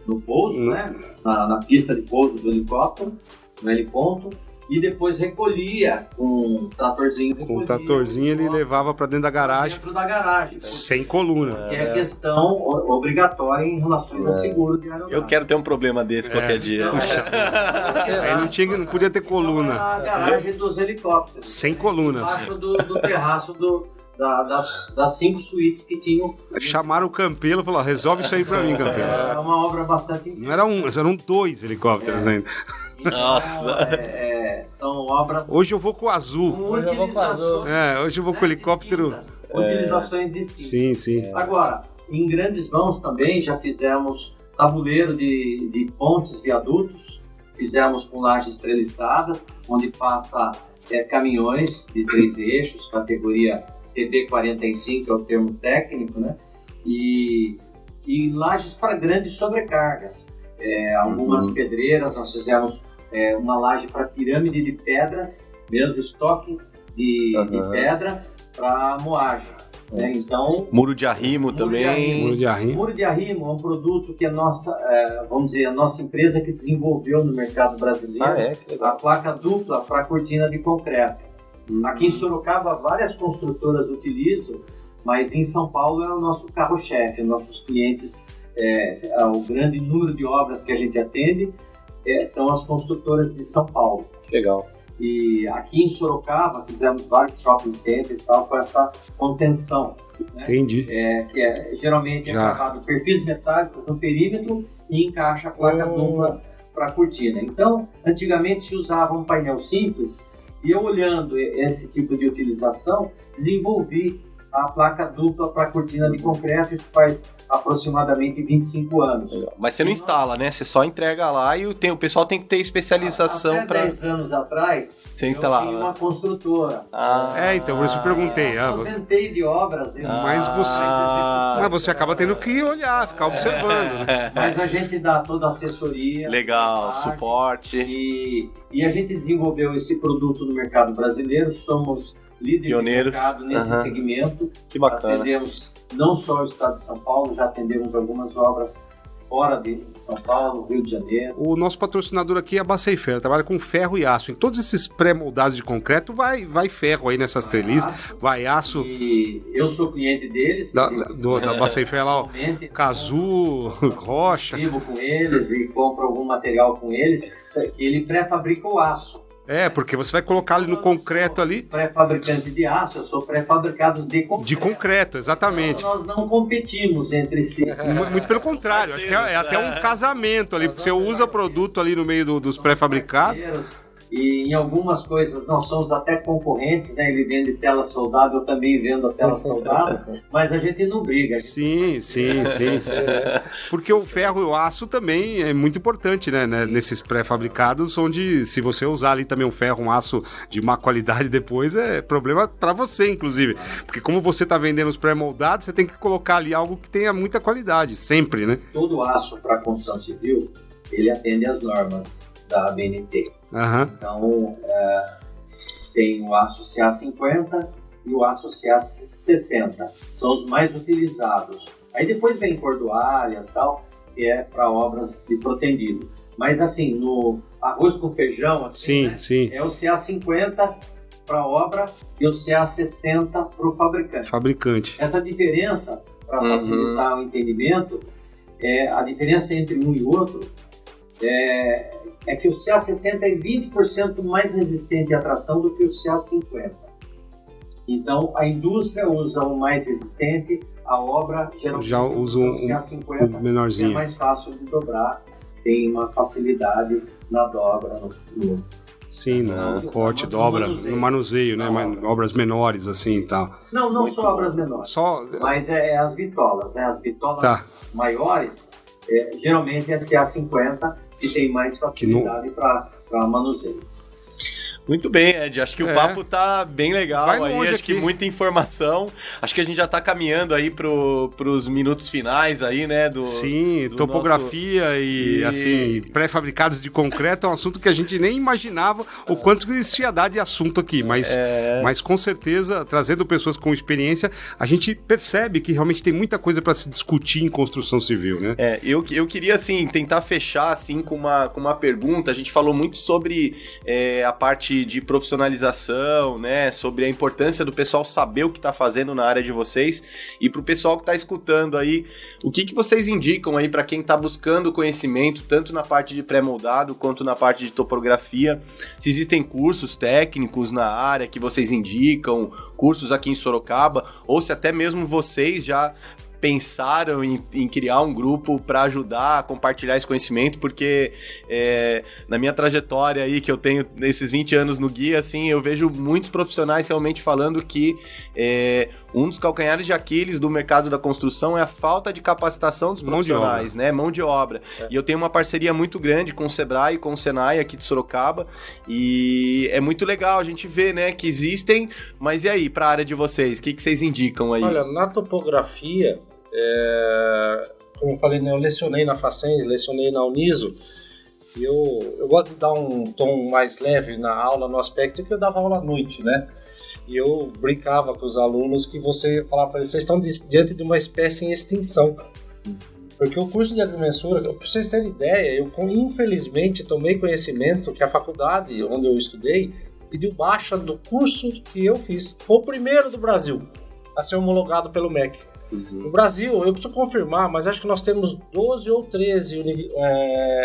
no pouso, né? Na pista de pouso do helicóptero, no heliponto. E depois recolhia com um tratorzinho. Com um tratorzinho ele levava para dentro da garagem. Dentro da garagem. Sem coluna. Que é questão obrigatória em relação a seguro de aeronave. Eu quero ter um problema desse qualquer dia. Aí não podia ter coluna. A garagem dos helicópteros. Sem coluna. Embaixo do terraço das 5 suítes que tinham. Chamaram o Campelo e falaram, resolve isso aí pra mim, Campelo. É uma obra bastante Não era eram 2 helicópteros ainda. Nossa! São obras... Hoje eu vou com o azul. Hoje Hoje eu vou com o helicóptero... Utilizações distintas. Sim, sim. Agora, em grandes vãos também já fizemos tabuleiro de pontes, viadutos, fizemos com lajes treliçadas, onde passa caminhões de 3 eixos, categoria TB45, é o termo técnico, né? E lajes para grandes sobrecargas. Algumas pedreiras, nós fizemos uma laje para pirâmide de pedras, mesmo estoque de pedra para moagem. Né? Então, muro de arrimo também. Muro de arrimo. Muro de arrimo é um produto que a nossa empresa que desenvolveu no mercado brasileiro. A placa dupla para cortina de concreto. Aqui em Sorocaba, várias construtoras utilizam, mas em São Paulo é o nosso carro-chefe. Nossos clientes, o grande número de obras que a gente atende são as construtoras de São Paulo. Legal. E aqui em Sorocaba fizemos vários shopping centers com essa contenção. Né? Entendi. Que geralmente é acabado perfis metálicos no perímetro e encaixa a placa dupla para a cortina. Então, antigamente se usava um painel simples e eu, olhando esse tipo de utilização, desenvolvi a placa dupla para a cortina de concreto. Isso faz aproximadamente 25 anos. Mas você não instala, né? Você só entrega lá e o pessoal tem que ter especialização para... Até 10 anos atrás, você instalar, eu tinha uma construtora. Então por isso eu perguntei. Eu aposentei de obras. Mas você acaba tendo que olhar, ficar observando. Né? Mas a gente dá toda a assessoria. Legal, suporte. E a gente desenvolveu esse produto no mercado brasileiro. Somos líderes pioneiros de mercado nesse segmento. Que bacana. Atendemos não só o estado de São Paulo, já atendemos algumas obras fora de São Paulo, Rio de Janeiro. O nosso patrocinador aqui é a Baceifer, trabalha com ferro e aço. Em todos esses pré-moldados de concreto vai ferro aí nessas treliças, vai aço. E eu sou cliente deles. Da Baceifer lá, ó, Cazu, Rocha. Vivo com eles e compro algum material com eles. Ele pré-fabrica o aço. Porque você vai colocar ali no concreto ali. Pré-fabricante de aço, eu sou pré-fabricado de concreto. De concreto, exatamente. Então, nós não competimos entre si. Muito pelo contrário, acho que é até um casamento ali, porque você usa produto ali no meio dos pré-fabricados. E em algumas coisas nós somos até concorrentes, né? Ele vende tela soldada, eu também vendo a tela soldada, mas a gente não briga. Sim. Porque o ferro e o aço também é muito importante, né? Nesses pré-fabricados, onde se você usar ali também um ferro, um aço de má qualidade depois, é problema para você, inclusive. Porque como você está vendendo os pré-moldados, você tem que colocar ali algo que tenha muita qualidade, sempre, né? Todo aço para construção civil, ele atende às normas da ABNT. Então, tem o aço CA50 e o aço CA60. São os mais utilizados. Aí depois vem cordoalhas e tal, que é para obras de protendido. Mas assim, no arroz com feijão, assim, sim. É o CA50 para a obra e o CA60 para o fabricante. Essa diferença, para facilitar o entendimento, a diferença entre um e outro é que o CA60 é 20% mais resistente à tração do que o CA50. Então, a indústria usa o mais resistente, a obra geralmente já usa um CA50, menorzinho. é mais fácil de dobrar, tem uma facilidade na dobra. Sim, no corte, dobra, no manuseio, né? Obras menores, assim e tal. Não só obras menores, mas as bitolas, né? As bitolas maiores, geralmente é CA50, que tem mais facilidade para manuseio. Muito bem, Ed. Acho que o papo tá bem legal aí. Acho que muita informação. Acho que a gente já tá caminhando aí pros minutos finais aí, né? Sim, topografia e assim, pré-fabricados de concreto é um assunto que a gente nem imaginava o quanto isso ia dar de assunto aqui. Mas com certeza, trazendo pessoas com experiência, a gente percebe que realmente tem muita coisa para se discutir em construção civil, né? Eu queria, assim, tentar fechar assim com uma pergunta. A gente falou muito sobre a parte parte de profissionalização, né? Sobre a importância do pessoal saber o que está fazendo na área de vocês. E para o pessoal que está escutando aí, o que vocês indicam aí para quem está buscando conhecimento, tanto na parte de pré-moldado quanto na parte de topografia? Se existem cursos técnicos na área que vocês indicam, cursos aqui em Sorocaba, ou se até mesmo vocês já pensaram em criar um grupo para ajudar a compartilhar esse conhecimento, porque na minha trajetória aí que eu tenho nesses 20 anos no guia, assim, eu vejo muitos profissionais realmente falando que um dos calcanhares de Aquiles do mercado da construção é a falta de capacitação dos profissionais, né? Mão de obra. E eu tenho uma parceria muito grande com o Sebrae e com o Senai aqui de Sorocaba, e é muito legal a gente ver, né, que existem, mas e aí, para a área de vocês, o que vocês indicam aí? Olha, na topografia, como eu falei, né, eu lecionei na Facens, lecionei na Uniso, e eu gosto de dar um tom mais leve na aula, no aspecto que eu dava aula à noite, né? E eu brincava com os alunos que você falava para eles, vocês estão diante de uma espécie em extinção. Porque o curso de agrimensura, para vocês terem ideia, eu infelizmente tomei conhecimento que a faculdade onde eu estudei pediu baixa do curso que eu fiz. Foi o primeiro do Brasil a ser homologado pelo MEC. No Brasil, eu preciso confirmar, mas acho que nós temos 12 ou 13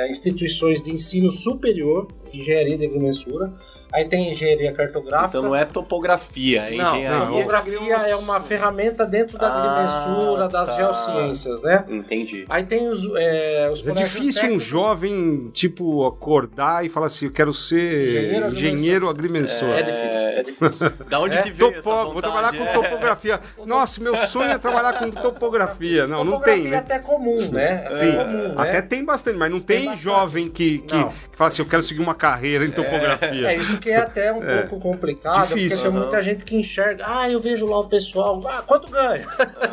instituições de ensino superior de engenharia de agrimensura. Aí tem engenharia cartográfica. Então não é topografia, é engenharia. Não, topografia é uma ferramenta dentro da agrimensura, das geociências, né? Entendi. Aí tem os é difícil técnicos. Um jovem, tipo, acordar e falar assim, eu quero ser engenheiro agrimensor. É difícil. Da onde que veio essa vontade? Vou trabalhar com topografia. Nossa, meu sonho é trabalhar com topografia. Não tem, né? É até comum, né? Sim, comum, até tem bastante, mas não tem jovem que fala assim, eu quero seguir uma carreira em topografia. É isso que é até um pouco complicado, difícil, porque tem muita gente que enxerga, eu vejo lá o pessoal, quanto ganha?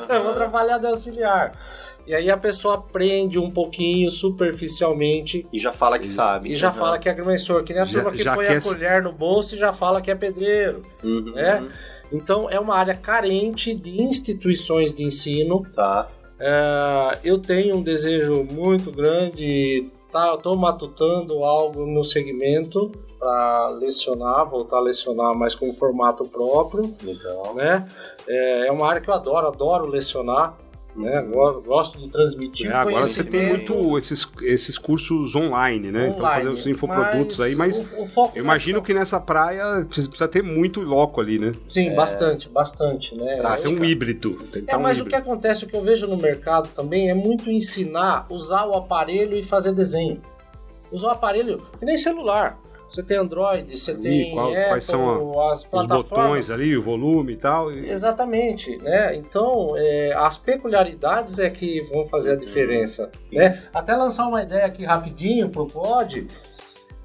Eu vou trabalhar de auxiliar. E aí a pessoa aprende um pouquinho superficialmente. E já fala que sabe. E já fala que é agrimensor, que nem a turma que põe a colher no bolso e já fala que é pedreiro. Né? Então é uma área carente de instituições de ensino. Tá. Eu tenho um desejo muito grande, eu estou matutando algo no segmento para lecionar, voltar a lecionar, mas com formato próprio. Legal. Né? É uma área que eu adoro lecionar. Né? Gosto de transmitir agora você tem muito esses cursos online, né? Então fazer os infoprodutos aí, mas o foco eu imagino que nessa praia precisa ter muito loco ali, né? Sim, bastante, né? Ser um híbrido. Mas o que acontece, o que eu vejo no mercado também é muito ensinar, usar o aparelho e fazer desenho. Usar o aparelho, que nem celular. Você tem Android, você tem Apple, quais são as plataformas. Os botões ali, o volume e tal. Exatamente, né? Então, as peculiaridades é que vão fazer a diferença. Né? Até lançar uma ideia aqui rapidinho pro Pod,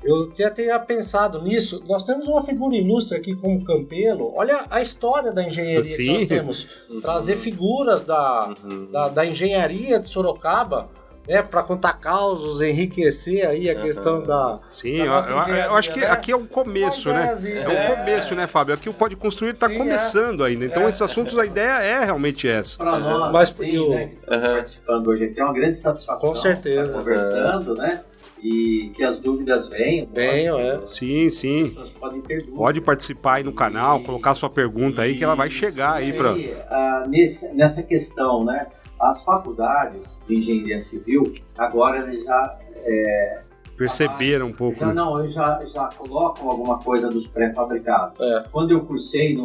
eu já tinha pensado nisso. Nós temos uma figura ilustre aqui como Campelo. Olha a história da engenharia que nós temos. Trazer figuras da engenharia de Sorocaba, para contar causos, enriquecer aí a questão da... Sim, eu acho que aqui é o começo, né? É o começo, né, Fábio? Aqui o Pode Construir está começando ainda. Então, esses assuntos, a ideia é realmente essa. Para nós, que estamos participando hoje aqui, é uma grande satisfação. Com certeza. Estar conversando, né? E que as dúvidas venham. Sim. As pessoas podem ter dúvidas. Pode participar aí no canal, colocar sua pergunta aí, que ela vai chegar aí para... Nessa questão, né? As faculdades de engenharia civil, agora já... perceberam um pouco. Já colocam alguma coisa dos pré-fabricados. Quando eu cursei,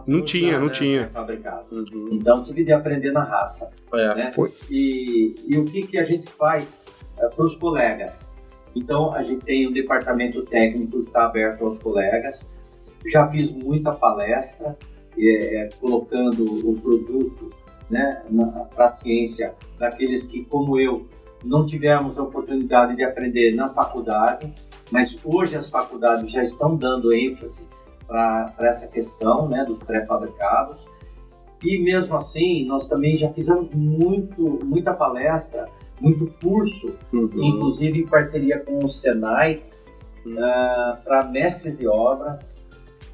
não tinha. Pré-fabricados. Então, tive de aprender na raça. Né? E o que a gente faz para os colegas? Então, a gente tem um departamento técnico que está aberto aos colegas. Já fiz muita palestra, colocando o produto, né, para a ciência daqueles que, como eu, não tivemos a oportunidade de aprender na faculdade, mas hoje as faculdades já estão dando ênfase para essa questão, né, dos pré-fabricados. E mesmo assim, nós também já fizemos muita palestra, muito curso, inclusive em parceria com o Senai, para mestres de obras,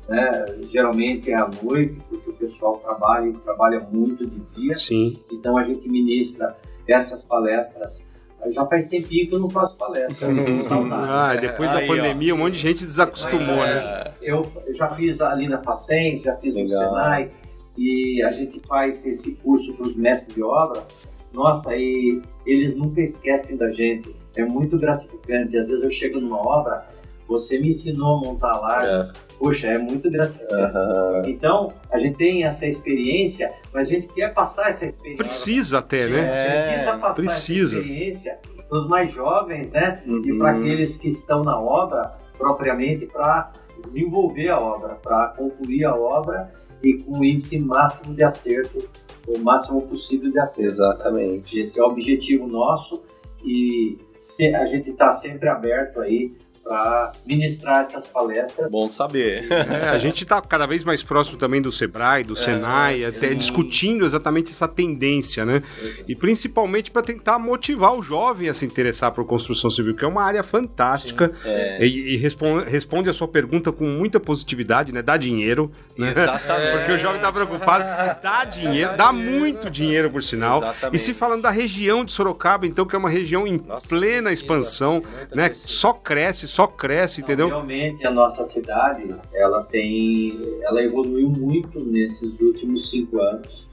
né? Geralmente é à noite, porque o pessoal trabalha muito de dia. Sim. Então a gente ministra essas palestras. Já faz tempinho que eu não faço palestra. Depois da pandemia, um monte de gente desacostumou, né? eu já fiz ali na Facens, já fiz no Senai, e a gente faz esse curso para os mestres de obra. Nossa, e eles nunca esquecem da gente. É muito gratificante. Às vezes eu chego numa obra, você me ensinou a montar a laje. Poxa, é muito gratificante. Então, a gente tem essa experiência, mas a gente quer passar essa experiência. Precisa até, né? Precisa passar essa experiência para os mais jovens, né? E para aqueles que estão na obra, propriamente, para desenvolver a obra, para concluir a obra e com o índice máximo de acerto, o máximo possível de acerto. Exatamente. Esse é o objetivo nosso e a gente está sempre aberto aí para ministrar essas palestras. Bom saber. A gente está cada vez mais próximo também do Sebrae, do Senai, até discutindo exatamente essa tendência, né? E principalmente para tentar motivar o jovem a se interessar por construção civil, que é uma área fantástica. E responde a sua pergunta com muita positividade, né? Dá dinheiro, né? Exatamente. Porque o jovem está preocupado. Dá dinheiro, dá muito dinheiro, por sinal. Exatamente. E se falando da região de Sorocaba, então, que é uma região em plena expansão, né? Só cresce, entendeu? Realmente a nossa cidade, ela evoluiu muito nesses últimos 5 anos.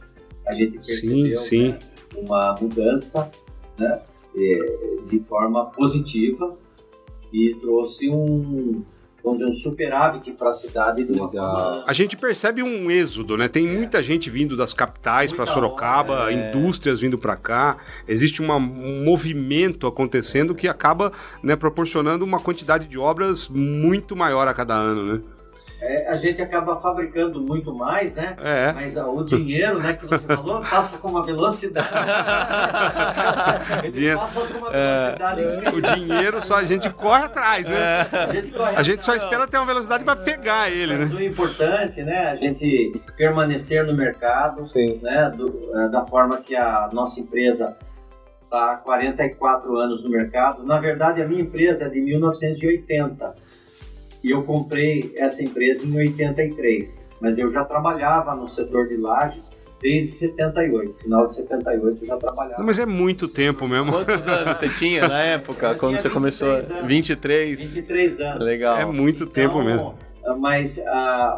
A gente percebeu né, uma mudança, né, de forma positiva e trouxe um superávit para a cidade. A gente percebe um êxodo, né? Tem muita gente vindo das capitais para Sorocaba, indústrias vindo para cá. Existe um movimento acontecendo que acaba, né, proporcionando uma quantidade de obras muito maior a cada ano, né? A gente acaba fabricando muito mais, né? Mas o dinheiro, né, que você falou, passa com uma velocidade. Passa com uma velocidade incrível. O dinheiro só a gente corre atrás, né? A gente só espera ter uma velocidade para pegar ele, né? Mas o importante, né, a gente permanecer no mercado, né, da forma que a nossa empresa está há 44 anos no mercado. Na verdade, a minha empresa é de 1980. E eu comprei essa empresa em 83, mas eu já trabalhava no setor de lajes desde 78, final de 78 eu já trabalhava. Não, mas é muito tempo mesmo. Quantos anos você tinha na época, quando você começou? 23? 23 anos. Legal. É muito tempo mesmo. Mas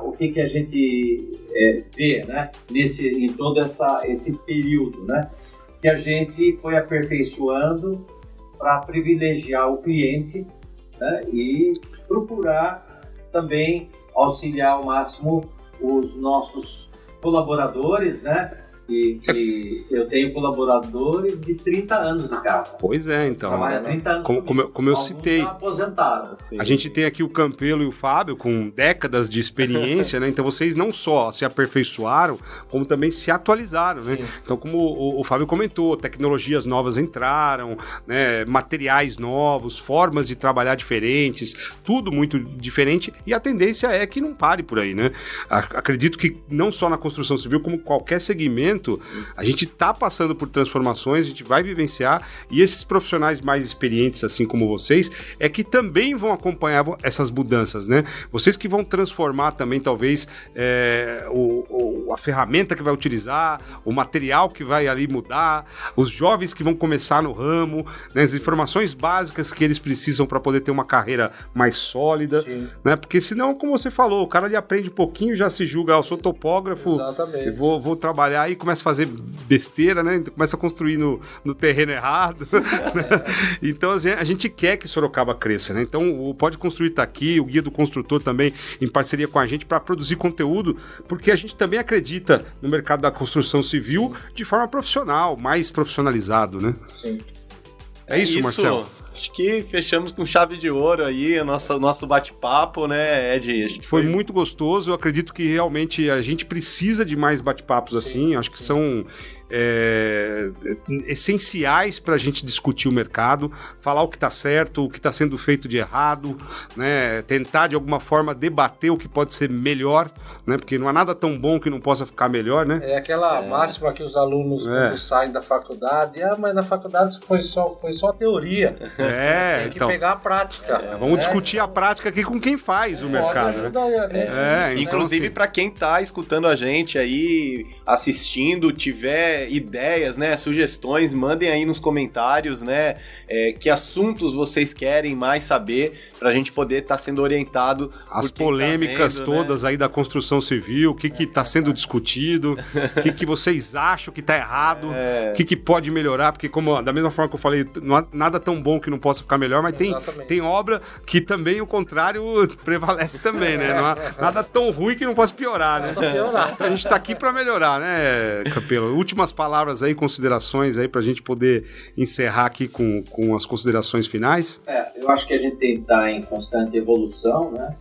o que a gente vê, né, em todo esse período, né, que a gente foi aperfeiçoando para privilegiar o cliente, né, e procurar também auxiliar ao máximo os nossos colaboradores, né? E eu tenho colaboradores de 30 anos de casa. Pois é, então. Trabalha 30 anos como eu citei. Já aposentaram. A gente tem aqui o Campelo e o Fábio com décadas de experiência, né? Então vocês não só se aperfeiçoaram, como também se atualizaram, né? Então, como o Fábio comentou, tecnologias novas entraram, né? Materiais novos, formas de trabalhar diferentes, tudo muito diferente, e a tendência é que não pare por aí, né? Acredito que não só na construção civil, como qualquer segmento, a gente está passando por transformações, a gente vai vivenciar, e esses profissionais mais experientes, assim como vocês, é que também vão acompanhar essas mudanças, né? Vocês que vão transformar também, talvez, a ferramenta que vai utilizar, o material que vai ali mudar, os jovens que vão começar no ramo, né? As informações básicas que eles precisam para poder ter uma carreira mais sólida, né? Porque senão, como você falou, o cara ali aprende um pouquinho, já se julga, eu sou topógrafo, vou trabalhar e começa a fazer besteira, né? Começa a construir no terreno errado. Né? Então a gente quer que Sorocaba cresça, né? Então o Pode Construir tá aqui, o Guia do Construtor também em parceria com a gente para produzir conteúdo, porque a gente também acredita no mercado da construção civil de forma profissional, mais profissionalizado, né? Sim. É isso, Marcelo? Acho que fechamos com chave de ouro aí o nosso bate-papo, né, Ed? Foi muito gostoso. Eu acredito que realmente a gente precisa de mais bate-papos assim. Acho que são essenciais para a gente discutir o mercado, falar o que está certo, o que está sendo feito de errado, né? Tentar de alguma forma debater o que pode ser melhor, né? Porque não há nada tão bom que não possa ficar melhor, né? É aquela máxima que os alunos quando saem da faculdade, mas na faculdade foi só teoria. Tem que pegar a prática. Vamos discutir a prática aqui com quem faz o mercado. Então, inclusive para quem está escutando a gente aí, assistindo, tiver ideias, né, sugestões, mandem aí nos comentários, né, que assuntos vocês querem mais saber, pra gente poder estar sendo orientado. As polêmicas todas aí da construção civil, o que está sendo discutido, o que vocês acham que está errado, o que pode melhorar, porque da mesma forma que eu falei, não há nada tão bom que não possa ficar melhor, mas tem obra que também o contrário prevalece também, né? Não há nada tão ruim que não possa piorar, né? Então a gente está aqui para melhorar, né, Campelo? Últimas palavras aí, considerações aí, para a gente poder encerrar aqui com as considerações finais. Eu acho que a gente tem que estar em constante evolução, né?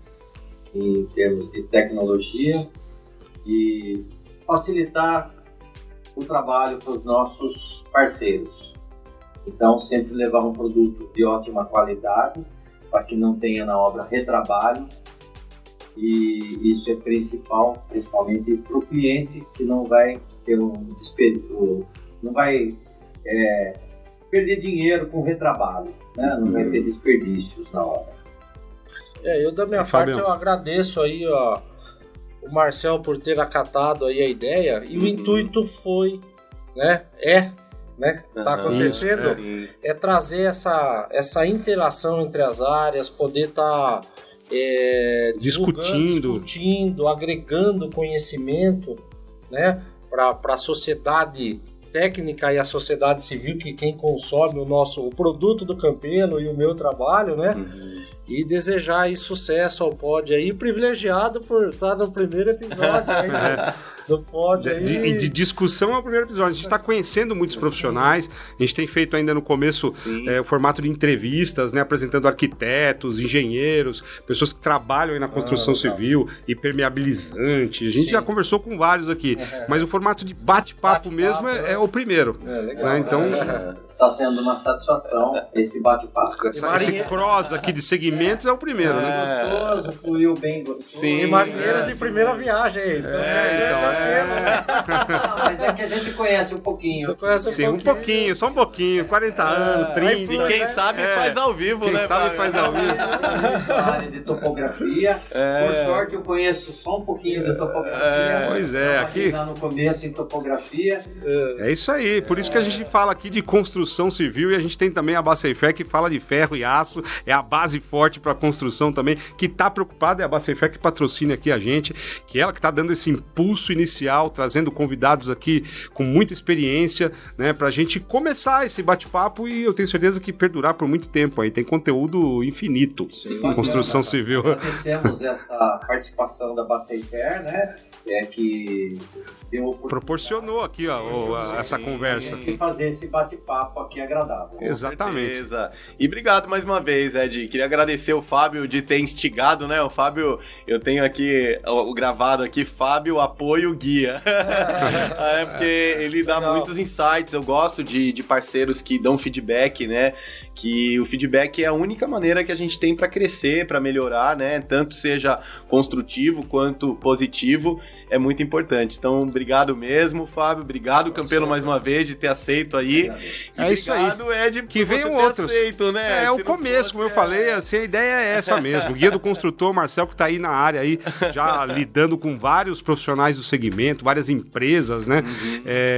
Em termos de tecnologia e facilitar o trabalho para os nossos parceiros. Então, sempre levar um produto de ótima qualidade para que não tenha na obra retrabalho, e isso é principal, principalmente para o cliente, que não vai ter não vai perder dinheiro com retrabalho, né? Não vai ter desperdícios na obra. Eu da minha parte eu agradeço aí o Marcel por ter acatado aí a ideia, e o intuito foi, tá acontecendo, é trazer essa interação entre as áreas, poder estar discutindo, agregando conhecimento, né, para a sociedade técnica e a sociedade civil, que quem consome o produto do Campelo e o meu trabalho, né? E desejar aí sucesso ao pod aí, privilegiado por estar no primeiro episódio aí, do pod aí. De discussão é o primeiro episódio. A gente está conhecendo muitos profissionais, a gente tem feito ainda no começo o formato de entrevistas, né? Apresentando arquitetos, engenheiros, pessoas que trabalham aí na construção civil, impermeabilizante. A gente já conversou com vários aqui, mas o formato de bate-papo mesmo é o primeiro. Legal, né? Então, está sendo uma satisfação esse bate-papo. Esse cross aqui de segmentos é o primeiro, né? Gostoso, fluiu bem gostoso. Sim, e marinheiros de primeira viagem aí. Mas é que a gente conhece um pouquinho. Um pouquinho, só um pouquinho, 40 anos, 30. E quem sabe faz ao vivo, quem né? Quem sabe faz ao vivo. Na área de topografia. Por sorte, eu conheço só um pouquinho de topografia. Pois é, aqui. Lá no começo em topografia. É isso aí, por isso que a gente fala aqui de construção civil, e a gente tem também a Bacefé, que fala de ferro e aço, é a base forte para construção também, que está preocupada, é a Bacefé que patrocina aqui a gente, que é ela que está dando esse impulso inicial, trazendo convidados aqui com muita experiência, né, para a gente começar esse bate-papo, e eu tenho certeza que perdurar por muito tempo aí, tem conteúdo infinito em construção civil. Agradecemos essa participação da Bacefé, né, que proporcionou aqui essa conversa. E fazer esse bate-papo aqui agradável. Exatamente. Certeza. E obrigado mais uma vez, Ed. Queria agradecer o Fábio de ter instigado, né? O Fábio, eu tenho aqui o gravado aqui, Fábio Apoio Guia. Porque ele dá muitos insights. Eu gosto de parceiros que dão feedback, né? Que o feedback é a única maneira que a gente tem para crescer, para melhorar, né? Tanto seja construtivo quanto positivo, é muito importante. Então, obrigado mesmo, Fábio. Obrigado, Campelo, mais uma vez, de ter aceito aí. É isso aí. Obrigado, Ed, que venham outros. Aceito, né? É o começo, como eu falei, assim, a ideia é essa mesmo. Guia do Construtor, Marcel, que está aí na área aí, já lidando com vários profissionais do segmento, várias empresas, né?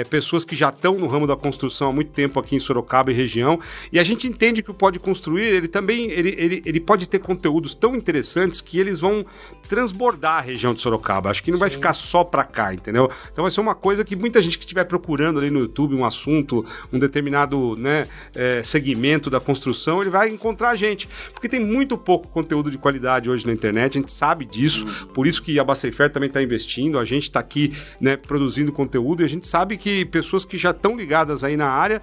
Pessoas que já estão no ramo da construção há muito tempo aqui em Sorocaba e região. E a gente entende que o Pode Construir, ele também ele pode ter conteúdos tão interessantes que eles vão transbordar a região de Sorocaba. Acho que não vai ficar só pra cá, entendeu? Então vai ser uma coisa que muita gente que estiver procurando ali no YouTube um assunto, um determinado, né, segmento da construção, ele vai encontrar a gente. Porque tem muito pouco conteúdo de qualidade hoje na internet, a gente sabe disso, por isso que a Bacefé também está investindo, a gente está aqui, né, produzindo conteúdo, e a gente sabe que pessoas que já estão ligadas aí na área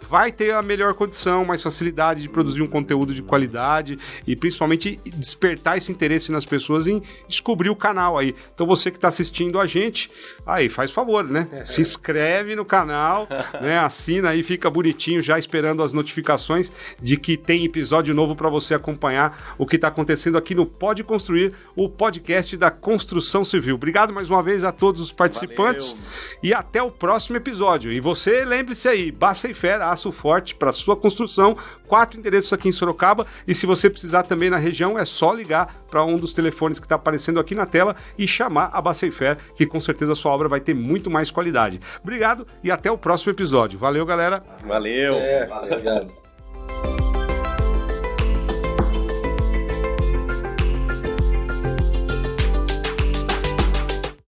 vai ter a melhor condição, mais facilidade de produzir um conteúdo de qualidade e principalmente despertar esse interesse nas pessoas em descobrir o canal aí. Então você que está assistindo a gente, aí faz favor, né? Se inscreve no canal, né? Assina aí, fica bonitinho já esperando as notificações de que tem episódio novo para você acompanhar o que está acontecendo aqui no Pode Construir, o podcast da construção civil. Obrigado mais uma vez a todos os participantes. Valeu. E até o próximo episódio. E você, lembre-se aí, Bacefé, aço forte para sua construção, 4 endereços aqui em Sorocaba, e se você precisar também na região, é só ligar para um dos telefones que está aparecendo aqui na tela e chamar a Bacefé, que com certeza a sua obra vai ter muito mais qualidade. Obrigado e até o próximo episódio. Valeu, galera. Valeu. Valeu, obrigado.